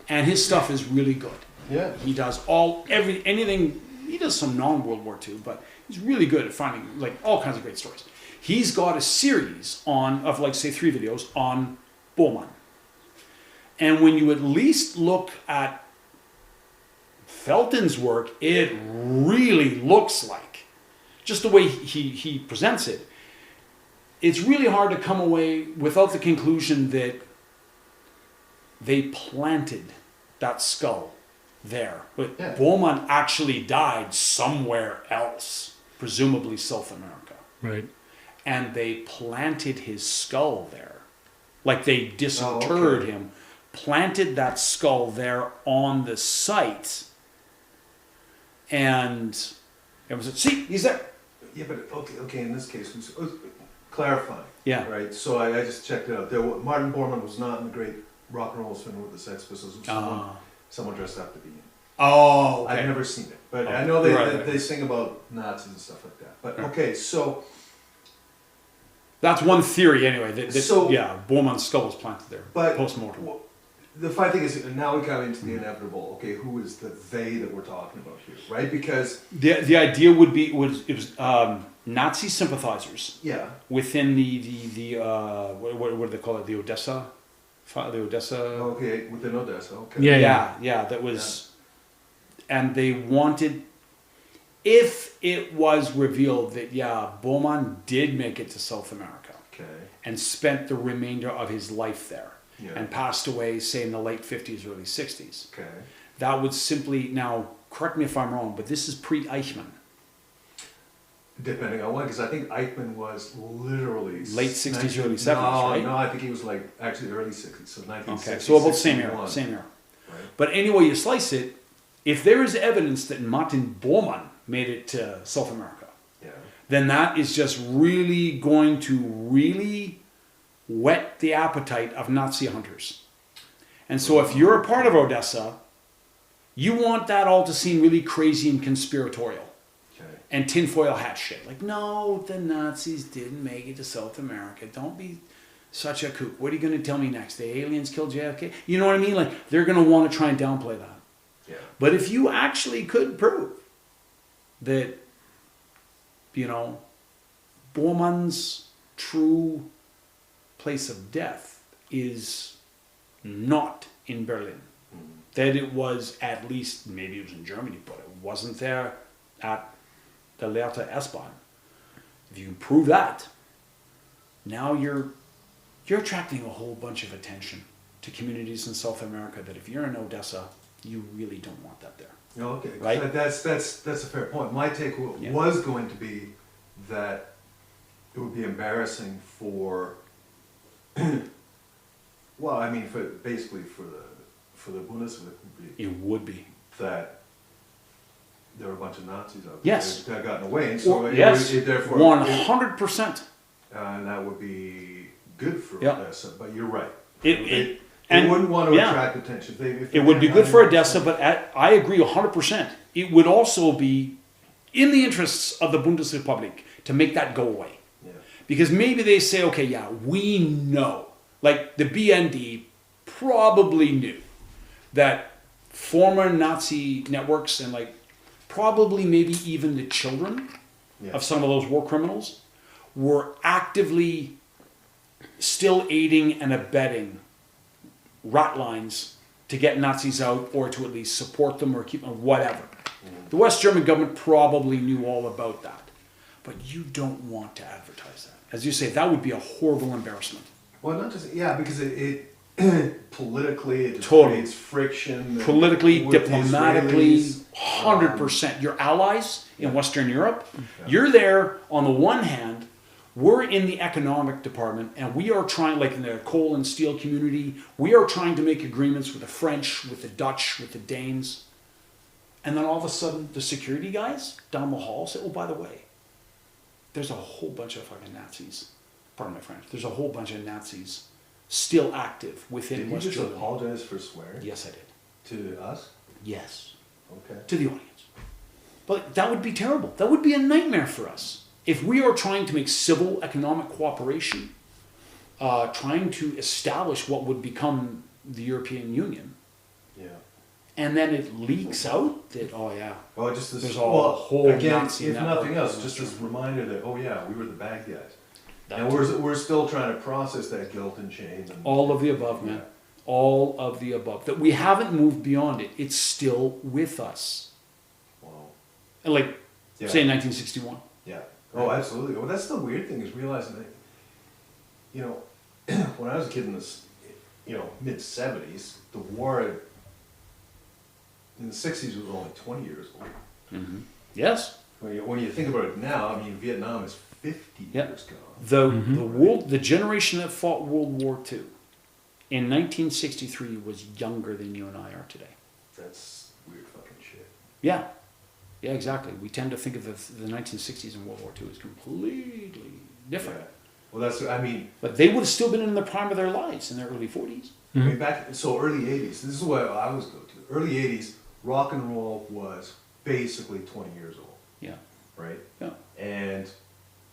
And his stuff is really good. Yeah. He does anything, he does some non-World War II, but he's really good at finding, all kinds of great stories. He's got a series of, say, 3 videos on Bormann. And when you at least look at Felton's work, it really looks like, just the way he presents it, it's really hard to come away without the conclusion that they planted that skull there. But Bormann actually died somewhere else, presumably South America. Right. And they planted his skull there. Like they disinterred him, planted that skull there on the site. And it was, see, he's there. Yeah, but okay. In this case, clarifying. Yeah. Right. So I just checked it out. Martin Bormann was not in the great rock and roll film with the Sex Pistols. Someone dressed up to be in. Oh, okay. I've never seen it, but I know they sing about Nazis and stuff like that. But okay, so that's one theory anyway. Bormann's skull was planted there. But post-mortem. The funny thing is, now we come into the inevitable. Okay, who is the they that we're talking about here, right? Because the idea would be it was Nazi sympathizers. Yeah. Within the what do they call it? The Odessa. Okay, within Odessa. Okay. Yeah. That was, and they wanted, if it was revealed that, yeah, Bowman did make it to South America and spent the remainder of his life there and passed away, say, in the late 50s, early 60s, that would simply, now, correct me if I'm wrong, but this is pre-Eichmann. Depending on when, because I think Eichmann was literally late 60s, early 70s, right? No, I think he was like actually early 60s, so 1960s. Okay, so about same era. Right. But anyway you slice it, if there is evidence that Martin Bormann made it to South America, then that is just really going to really whet the appetite of Nazi hunters. And so if you're a part of Odessa, you want that all to seem really crazy and conspiratorial. And tinfoil hat shit. Like, no, the Nazis didn't make it to South America. Don't be such a kook. What are you going to tell me next? The aliens killed JFK? You know what I mean? Like, they're going to want to try and downplay that. Yeah. But if you actually could prove that, you know, Bormann's true place of death is not in Berlin, that it was at least, maybe it was in Germany, but it wasn't there at the Lehrte S-Bahn. If you can prove that, now you're attracting a whole bunch of attention to communities in South America that if you're in Odessa, you really don't want that there. Okay, right? That's a fair point. My take was going to be that it would be embarrassing for, well, I mean, for the Bundesrepublik. It would be. That there were a bunch of Nazis out there Yes. that had gotten away, and so therefore 100%. And that would be good for Yeah. Odessa. But you're right. They They wouldn't want to attract attention. It would be good for Odessa, but I agree 100%. It would also be in the interests of the Bundesrepublik to make that go away. Yeah. Because maybe they say, okay, yeah, we know. Like the BND probably knew that former Nazi networks and like probably maybe even the children of some of those war criminals were actively still aiding and abetting rat lines to get Nazis out or to at least support them or keep them, whatever. The West German government probably knew all about that. But you don't want to advertise that. As you say, that would be a horrible embarrassment. Well, not just, because it politically, it just Totally. creates friction. Politically, with the diplomatically, Israelis. 100%. Your allies in Western Europe, you're there on the one hand, we're in the economic department and we are trying, like in the coal and steel community, we are trying to make agreements with the French, with the Dutch, with the Danes. And then all of a sudden, the security guys down the hall say, oh, by the way, there's a whole bunch of fucking Nazis. Pardon my French. There's a whole bunch of Nazis still active within West Germany. Did you just apologize for swearing? Yes, I did. To us? Yes. Okay. To the audience. But that would be terrible. That would be a nightmare for us. If we are trying to make civil economic cooperation, trying to establish what would become the European Union, and then it leaks out that, Just this, there's a whole again, Nazi if network. nothing else, just this reminder that, we were the bad guys. And we're still trying to process that guilt and shame. And, all of the above, man. All of the above. That we haven't moved beyond it. It's still with us. Wow. And like, say 1961. Yeah. Oh, absolutely. Well, that's the weird thing is realizing that, when I was a kid in the, mid-70s, the war in the 60s was only 20 years old. Mm-hmm. Yes. When you think about it now, I mean, Vietnam is 50 years gone. The generation that fought World War II in 1963 was younger than you and I are today. That's weird fucking shit. Yeah. Yeah, exactly. We tend to think of the 1960s and World War II as completely different. Yeah. Well, but they would have still been in the prime of their lives in their early 40s. I mean, early 80s, this is what I always go to. Early 80s, rock and roll was basically 20 years old. Yeah. Right? Yeah. And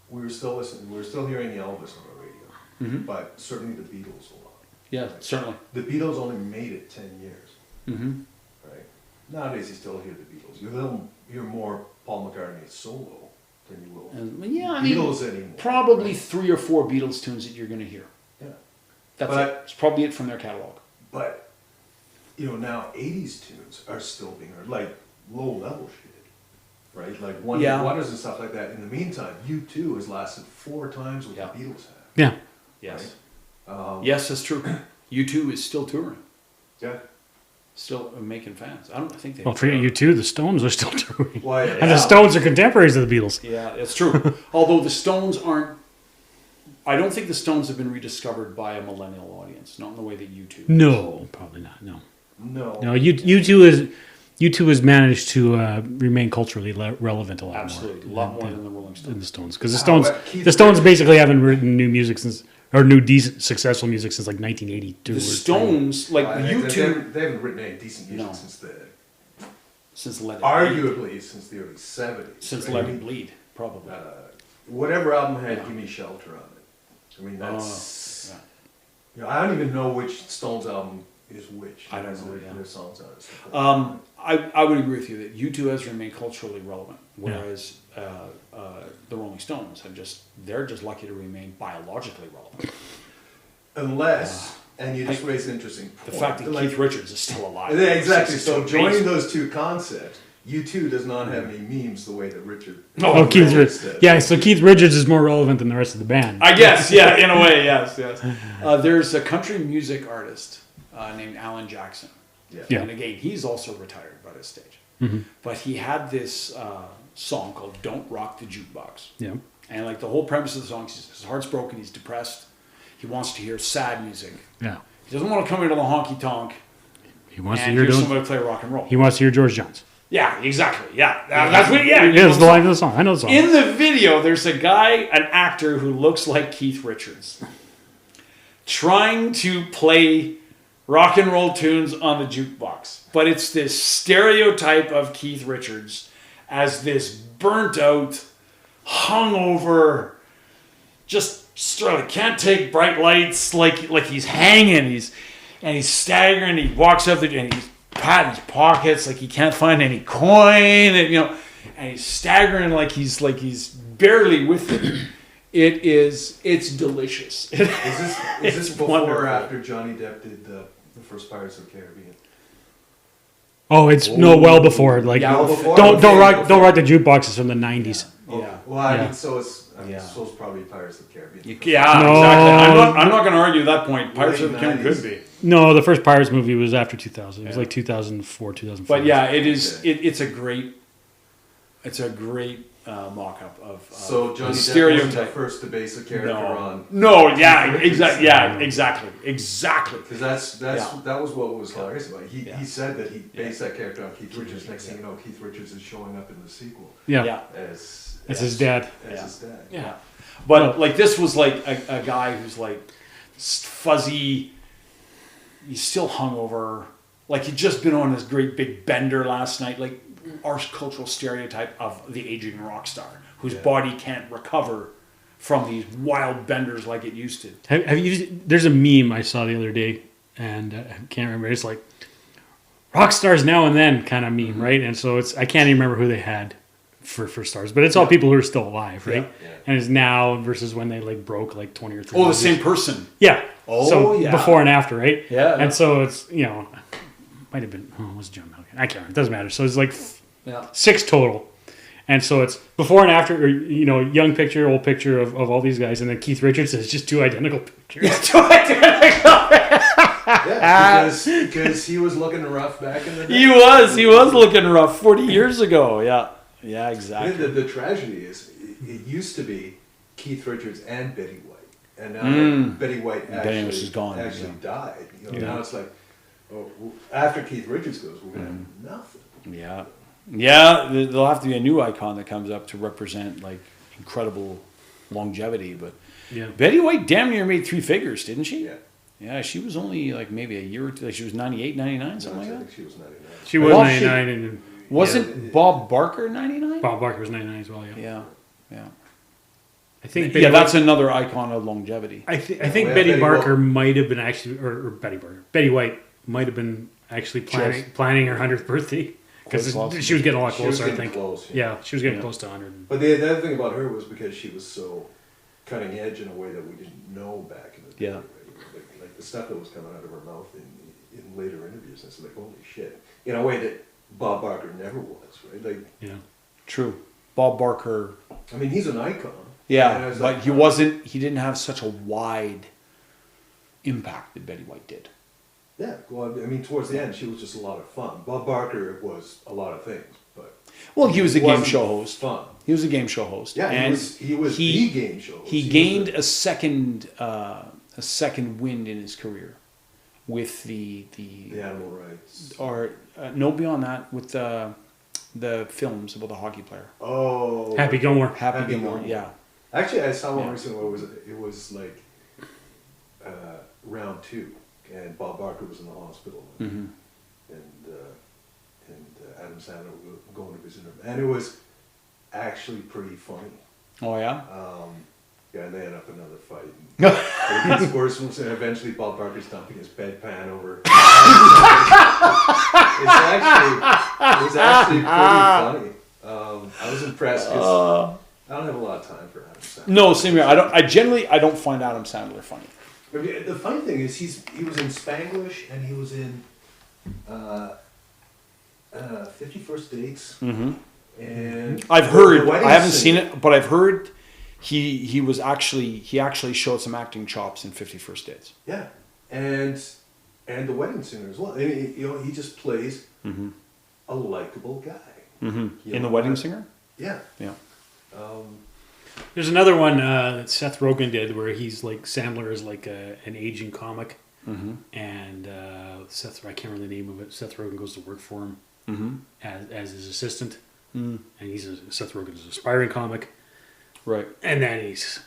we were still listening, we were still hearing Elvis on the radio. Mm-hmm. But certainly the Beatles a lot. Yeah, right? certainly. The Beatles only made it 10 years. Mm-hmm. Right? Nowadays you still hear the Beatles. You'll hear more Paul McCartney solo than you will Beatles anymore. Probably 3 or 4 Beatles tunes that you're going to hear. Yeah. That's probably it from their catalog. But, now 80s tunes are still being heard. Like low-level shit, right? Like one Wonders and stuff like that. In the meantime, U2 has lasted 4 times what the Beatles have. Yeah. Yes. Right? Yes, that's true. U2 is still touring. Yeah. Still making fans. I think they. Well, for U2, the Stones are still touring. Why? And the Stones are contemporaries of the Beatles. Yeah, it's true. Although the Stones aren't. I don't think the Stones have been rediscovered by a millennial audience. Not in the way that U2. No, probably not. No. No. U2 has managed to remain culturally relevant a lot Absolutely, more. a lot more than the Rolling Stones. Than the Stones, because the Stones basically haven't written new music since, or new decent, successful music since like 1982. The Stones, like U2, they haven't written any decent music since Let It arguably since the early 70s. Since right? Let It Bleed, probably. Whatever album had "Give Me Shelter" on it. I mean, that's. I don't even know which Stones album is which. I don't know. Their songs on it. I would agree with you that U2 has remained culturally relevant, whereas the Rolling Stones they're just lucky to remain biologically relevant. Unless, and you just raised an interesting point. The fact that Keith Richards is still alive. Yeah, exactly. So joining those two concepts, U2 does not have any memes the way that Richard. Keith Richards. Yeah, so Keith Richards is more relevant than the rest of the band. I guess, yeah, in a way, yes. There's a country music artist named Alan Jackson. Yeah. And again, he's also retired by this stage. Mm-hmm. But he had this song called "Don't Rock the Jukebox." Yeah. And like the whole premise of the song, his heart's broken, he's depressed, he wants to hear sad music. Yeah. He doesn't want to come into the honky tonk. He wants and to hear somebody play rock and roll. He wants to hear George Jones. Yeah, exactly. Yeah, that's what. Yeah, it's the line of the song. I know the song. In the video, there's a guy, an actor who looks like Keith Richards, trying to play rock and roll tunes on the jukebox, but it's this stereotype of Keith Richards as this burnt out, hungover, just can't take bright lights, like he's hanging, he's staggering, he walks up there and he's patting his pockets like he can't find any coin, and and he's staggering like he's barely with it. It's delicious. Is this before wonderful. or after Johnny Depp did the first Pirates of the Caribbean? Oh, it's well before. Like, Yeah, before. don't rock the jukeboxes from the 90s. Yeah. Well, I mean, so it's probably Pirates of the Caribbean. Yeah, No. exactly. I'm not going to argue that point. Pirates of the Late Caribbean 90s. could be. No, the first Pirates movie was after 2000. It was like 2004, 2005. But yeah, it is. It's a great mock-up of So Johnny Depp stereotype. wasn't the first to base a character on. No, yeah, exactly. Yeah, exactly. Because that was what was hilarious about it. He said that he based that character on Keith Richards. Next thing you know, Keith Richards is showing up in the sequel Yeah. as His dad. His dad. Yeah. But like this was like a guy who's like fuzzy. He's still hungover. Like he'd just been on this great big bender last night. Like our cultural stereotype of the aging rock star whose body can't recover from these wild benders like it used to. Have you? There's a meme I saw the other day, and I can't remember. It's like rock stars now and then kind of meme, right? And so I can't even remember who they had for stars, but it's all people who are still alive, right? Yeah. And it's now versus when they like broke like 20 or 30. Oh, the years. same person. Yeah. Oh, so yeah. before and after, right? Yeah. And so it's might have been it was John Milligan. I can't remember. It doesn't matter. So it's like 6 total. And so it's before and after, or, young picture, old picture of all these guys, and then Keith Richards is just 2 identical pictures. Because he was looking rough back in the day. He was looking rough 40 years ago. Yeah, exactly. The tragedy is, it used to be Keith Richards and Betty White, and now Betty White actually died. Now it's like, after Keith Richards goes, we're gonna have nothing. Yeah, there'll have to be a new icon that comes up to represent like incredible longevity. But Betty White damn near made 3 figures, didn't she? Yeah, she was only like maybe a year or two. Like she was 98, 99, something like that. I think she was 99. She was 99, and wasn't Bob Barker 99? Bob Barker was 99 as well. Yeah. I think. That's another icon of longevity. I think Betty Barker might have been actually, or Betty White might have been actually planning her 100th birthday because she was getting a lot closer. I think. She was getting close to 100. But the other thing about her was because she was so cutting edge in a way that we didn't know back in the day. Right? Like the stuff that was coming out of her mouth in later interviews, and it's like, holy shit! In a way that Bob Barker never was, right? Like, Yeah. True. Bob Barker. I mean, he's an icon. Yeah, but he didn't have such a wide impact that Betty White did. Yeah, well, I mean, towards the end, she was just a lot of fun. Bob Barker was a lot of things, but Well, he was a game wasn't show host. Fun. He was a game show host. Yeah, and he was the game show host. He gained a second wind in his career with the animal rights. or no, beyond that, with the films about the hockey player. Oh, Happy Gilmore. Happy Gilmore. Yeah. Actually, I saw one recently where it was like round 2, and Bob Barker was in the hospital, Mm-hmm. and Adam Sandler was going to visit him, and it was actually pretty funny. Oh yeah. Yeah, and they had up another fight. And it gets worse, and eventually Bob Barker's dumping his bedpan over. It was actually pretty funny. I was impressed because I don't have a lot of time for Adam Sandler. No, same here. I generally don't find Adam Sandler funny. But the funny thing is, he was in Spanglish, and he was in 50 First Dates. Mm-hmm. And I've The heard. Wedding I haven't Singer. seen it, but I've heard he actually showed some acting chops in 50 First Dates. Yeah, and The Wedding Singer as well. And he just plays a likable guy. Mm-hmm. In The Wedding Singer. Yeah. Yeah. There's another one that Seth Rogen did where he's like Sandler is like an aging comic, and I can't remember the name of it. Seth Rogen goes to work for him as his assistant, and Seth Rogen is an aspiring comic, Right. and then he's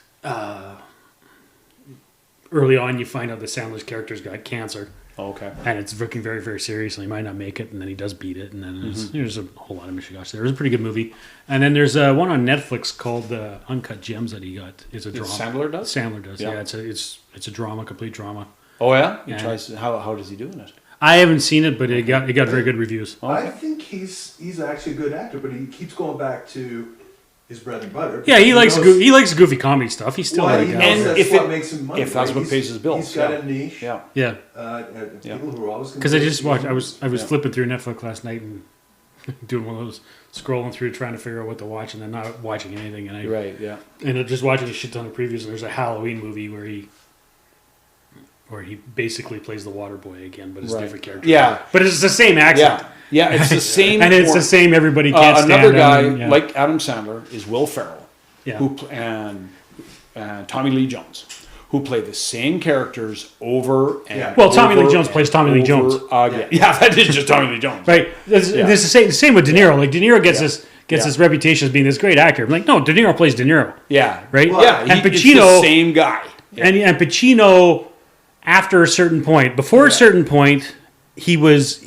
early on you find out that Sandler's character's got cancer. Oh, okay. And it's looking very, very serious, and he might not make it, and then he does beat it, and then there's a whole lot of mishigash there. It was a pretty good movie. And then there's one on Netflix called Uncut Gems that he got. It's a drama. Sandler does? Sandler does, Yeah. yeah. It's a drama, complete drama. Oh yeah. He Yeah. tries. How does he do in it? I haven't seen it, but it got very good reviews. I think he's actually a good actor, but he keeps going back to his bread and butter. Yeah, he likes knows- goofy comedy stuff. He's still Well, like he that. knows And that's if what it- makes him money. if that's right? what He's- pays his bills, He's got yeah. a niche. Yeah. Yeah, People who are always gonna because I go just see watched. him. I was Yeah. flipping through Netflix last night and doing one of those scrolling through trying to figure out what to watch, and then not watching anything. And I Right. Yeah. ended up just watching a shit ton of previews. And there's a Halloween movie where he basically plays the water boy again, but it's a Right. different character. Yeah. But it's the same accent. Yeah. Yeah. It's the same. And it's the same. Everybody can't stand Another him, guy and, yeah. like Adam Sandler is Will Ferrell, Yeah. and Tommy Lee Jones, who play the same characters over and Yeah. Well, Tommy Lee over Jones plays and Tommy Lee over Jones. again. Yeah, that is just Tommy Lee Jones. Right. It's Yeah. the same with De Niro. Like De Niro gets this Yeah. this reputation as being this great actor. I'm like, no, De Niro plays De Niro. Yeah. Right. Yeah. And It's Pacino the same guy. and Pacino after a certain point, before a certain point, he was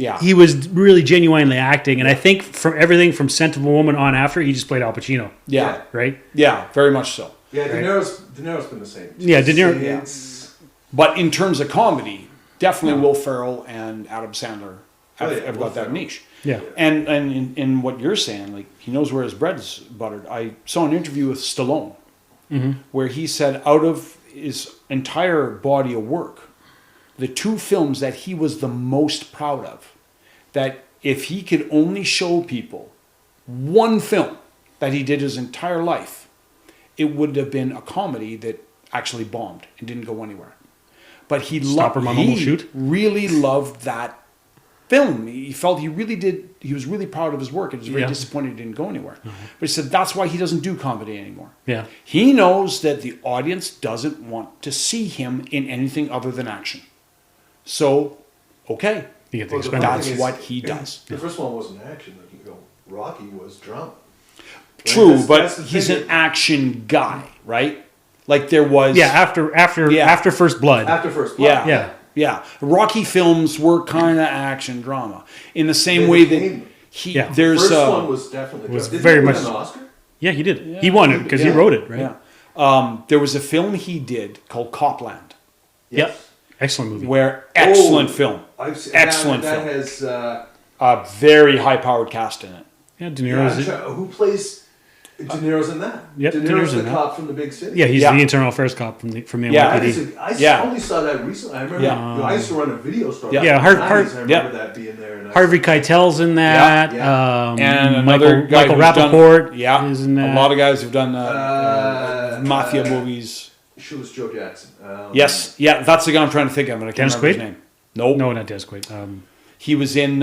really genuinely acting, and I think from everything from Scent of a Woman on after, he just played Al Pacino. Yeah. Right. Yeah. Very much so. Yeah, De Niro's been the same. Yeah, De Niro- It's- But in terms of comedy, definitely Will Ferrell and Adam Sandler have, Oh, yeah, have Will got that Ferrell. niche. Yeah. And in what you're saying, like he knows where his bread's buttered. I saw an interview with Stallone where he said out of his entire body of work, the 2 films that he was the most proud of, that if he could only show people one film that he did his entire life, it would have been a comedy that actually bombed and didn't go anywhere. But he Stop or Mama Will Shoot? really loved that film. He felt he really did. He was really proud of his work and was very Yeah. disappointed it didn't go anywhere. But he said that's why he doesn't do comedy anymore. Yeah. He knows that the audience doesn't want to see him in anything other than action. So, okay, You get the Well, the Expendables. funny that's thing is, what he does. The first one wasn't action. Like, Rocky was drama. True, That's- but that's the he's thing. an action guy, right? Like there was, Yeah. After First Blood. After First Blood. yeah, Yeah. yeah. Rocky films were kind of action drama in the same They way became- that he. Yeah. There's First one was definitely was Did very he win much- an Oscar. Yeah, he did. He won it because he Yeah. wrote it, right? Yeah. There was a film he did called Copland, Yep. Excellent movie. where excellent Oh. film, I've seen, Excellent that film. has a very high-powered cast in it. Yeah, De yeah, Niro's. who plays De Niro's in that. Yep, De De Niro's Niro's the in that. cop from the big city. Yeah, he's Yeah. the internal affairs cop from NYPD. I only saw that recently. I remember I used to run a video store. Yeah. back in Yeah, the 90s, I remember that being there. And Harvey Keitel's in that. Yeah. And another guy Michael who's done- Rappaport is in that. A lot of guys who've done mafia movies. Shoes Joe Jackson. Yes, yeah, that's the guy I'm trying to think of, and I can't Dennis remember his Quaid? name. Nope. No, not Des Quaid. He was in.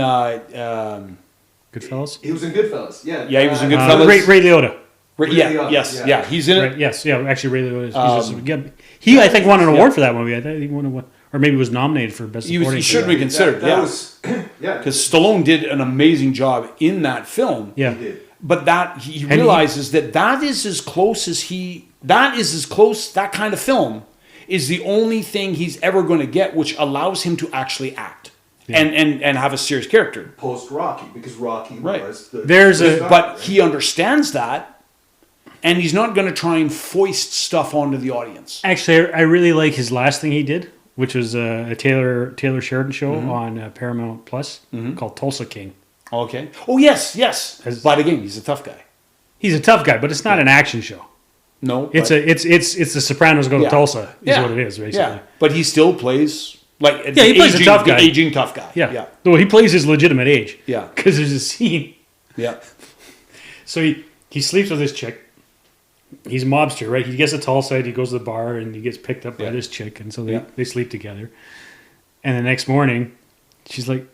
Goodfellas? He was in Goodfellas. Yeah. Yeah, he was in Goodfellas. Ray Liotta. Liotta, Yeah, he's in it. Right, yes, yeah, actually Ray Liotta. He, I think, won an award for that movie. I think he won a one. Or maybe was nominated for Best Supporting. He should be considered, That was, yeah. because Stallone did an amazing job in that film. Yeah. He did. But he realizes that is as close as that kind of film is the only thing he's ever going to get, which allows him to actually act and have a serious character. Post Rocky, because Rocky was the. But he understands that, and he's not going to try and foist stuff onto the audience. Actually, I really like his last thing he did, which was a Taylor Sheridan show on Paramount Plus called Tulsa King. Okay. Oh yes. But again, he's a tough guy. He's a tough guy, but it's not an action show. No, It's the Sopranos go to Tulsa. Is what it is basically. Yeah, but he still plays like he plays a tough guy, the aging tough guy. Yeah. Well, he plays his legitimate age. Yeah. Because there's a scene. Yeah. So he sleeps with this chick. He's a mobster, right? He gets to Tulsa, he goes to the bar, and he gets picked up by this chick, and so they sleep together. And the next morning, she's like,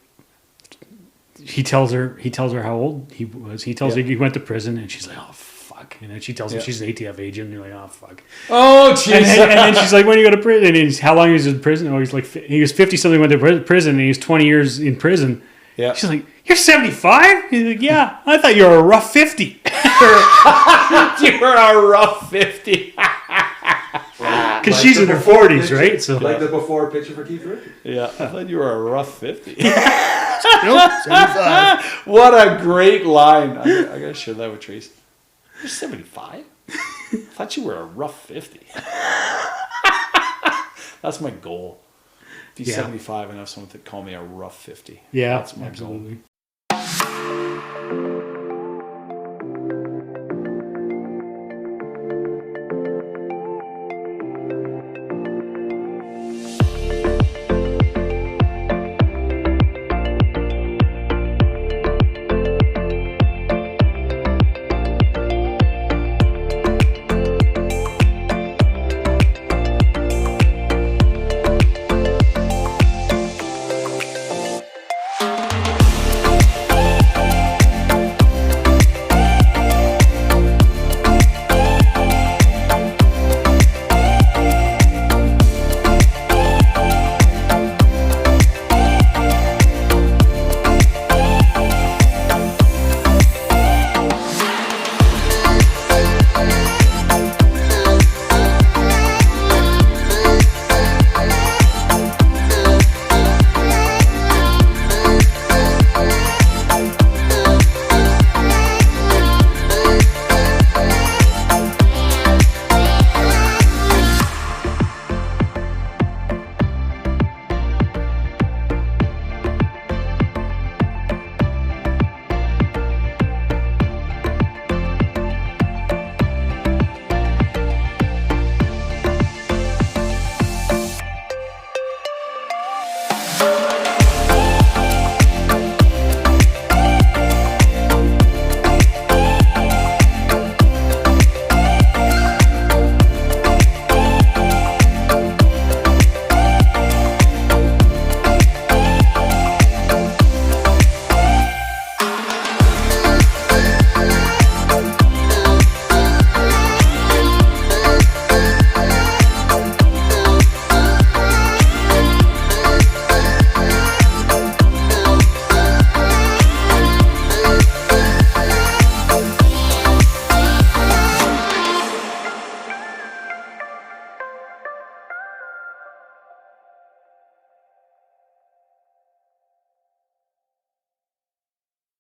he tells her how old he was. He tells her he went to prison, and she's like, oh fuck. And then she tells him she's an ATF agent, and you're like, oh fuck. Oh jeez. And then she's like, when do you go to prison? And how long is he in prison? Oh, he's like, he was 50 something, went to prison, and he's 20 years in prison. Yeah. She's like, you're 75? He's like, yeah. I thought you were a rough 50. You were a rough 50. Because she's in her 40s, picture, right? So like the before picture for Keith Richards. Yeah, I thought you were a rough 50. nope, 75. What a great line. I gotta share that with Tracy. You're 75? I thought you were a rough 50. That's my goal. Be 75 and have someone to call me a rough 50. Yeah, That's my goal. absolutely.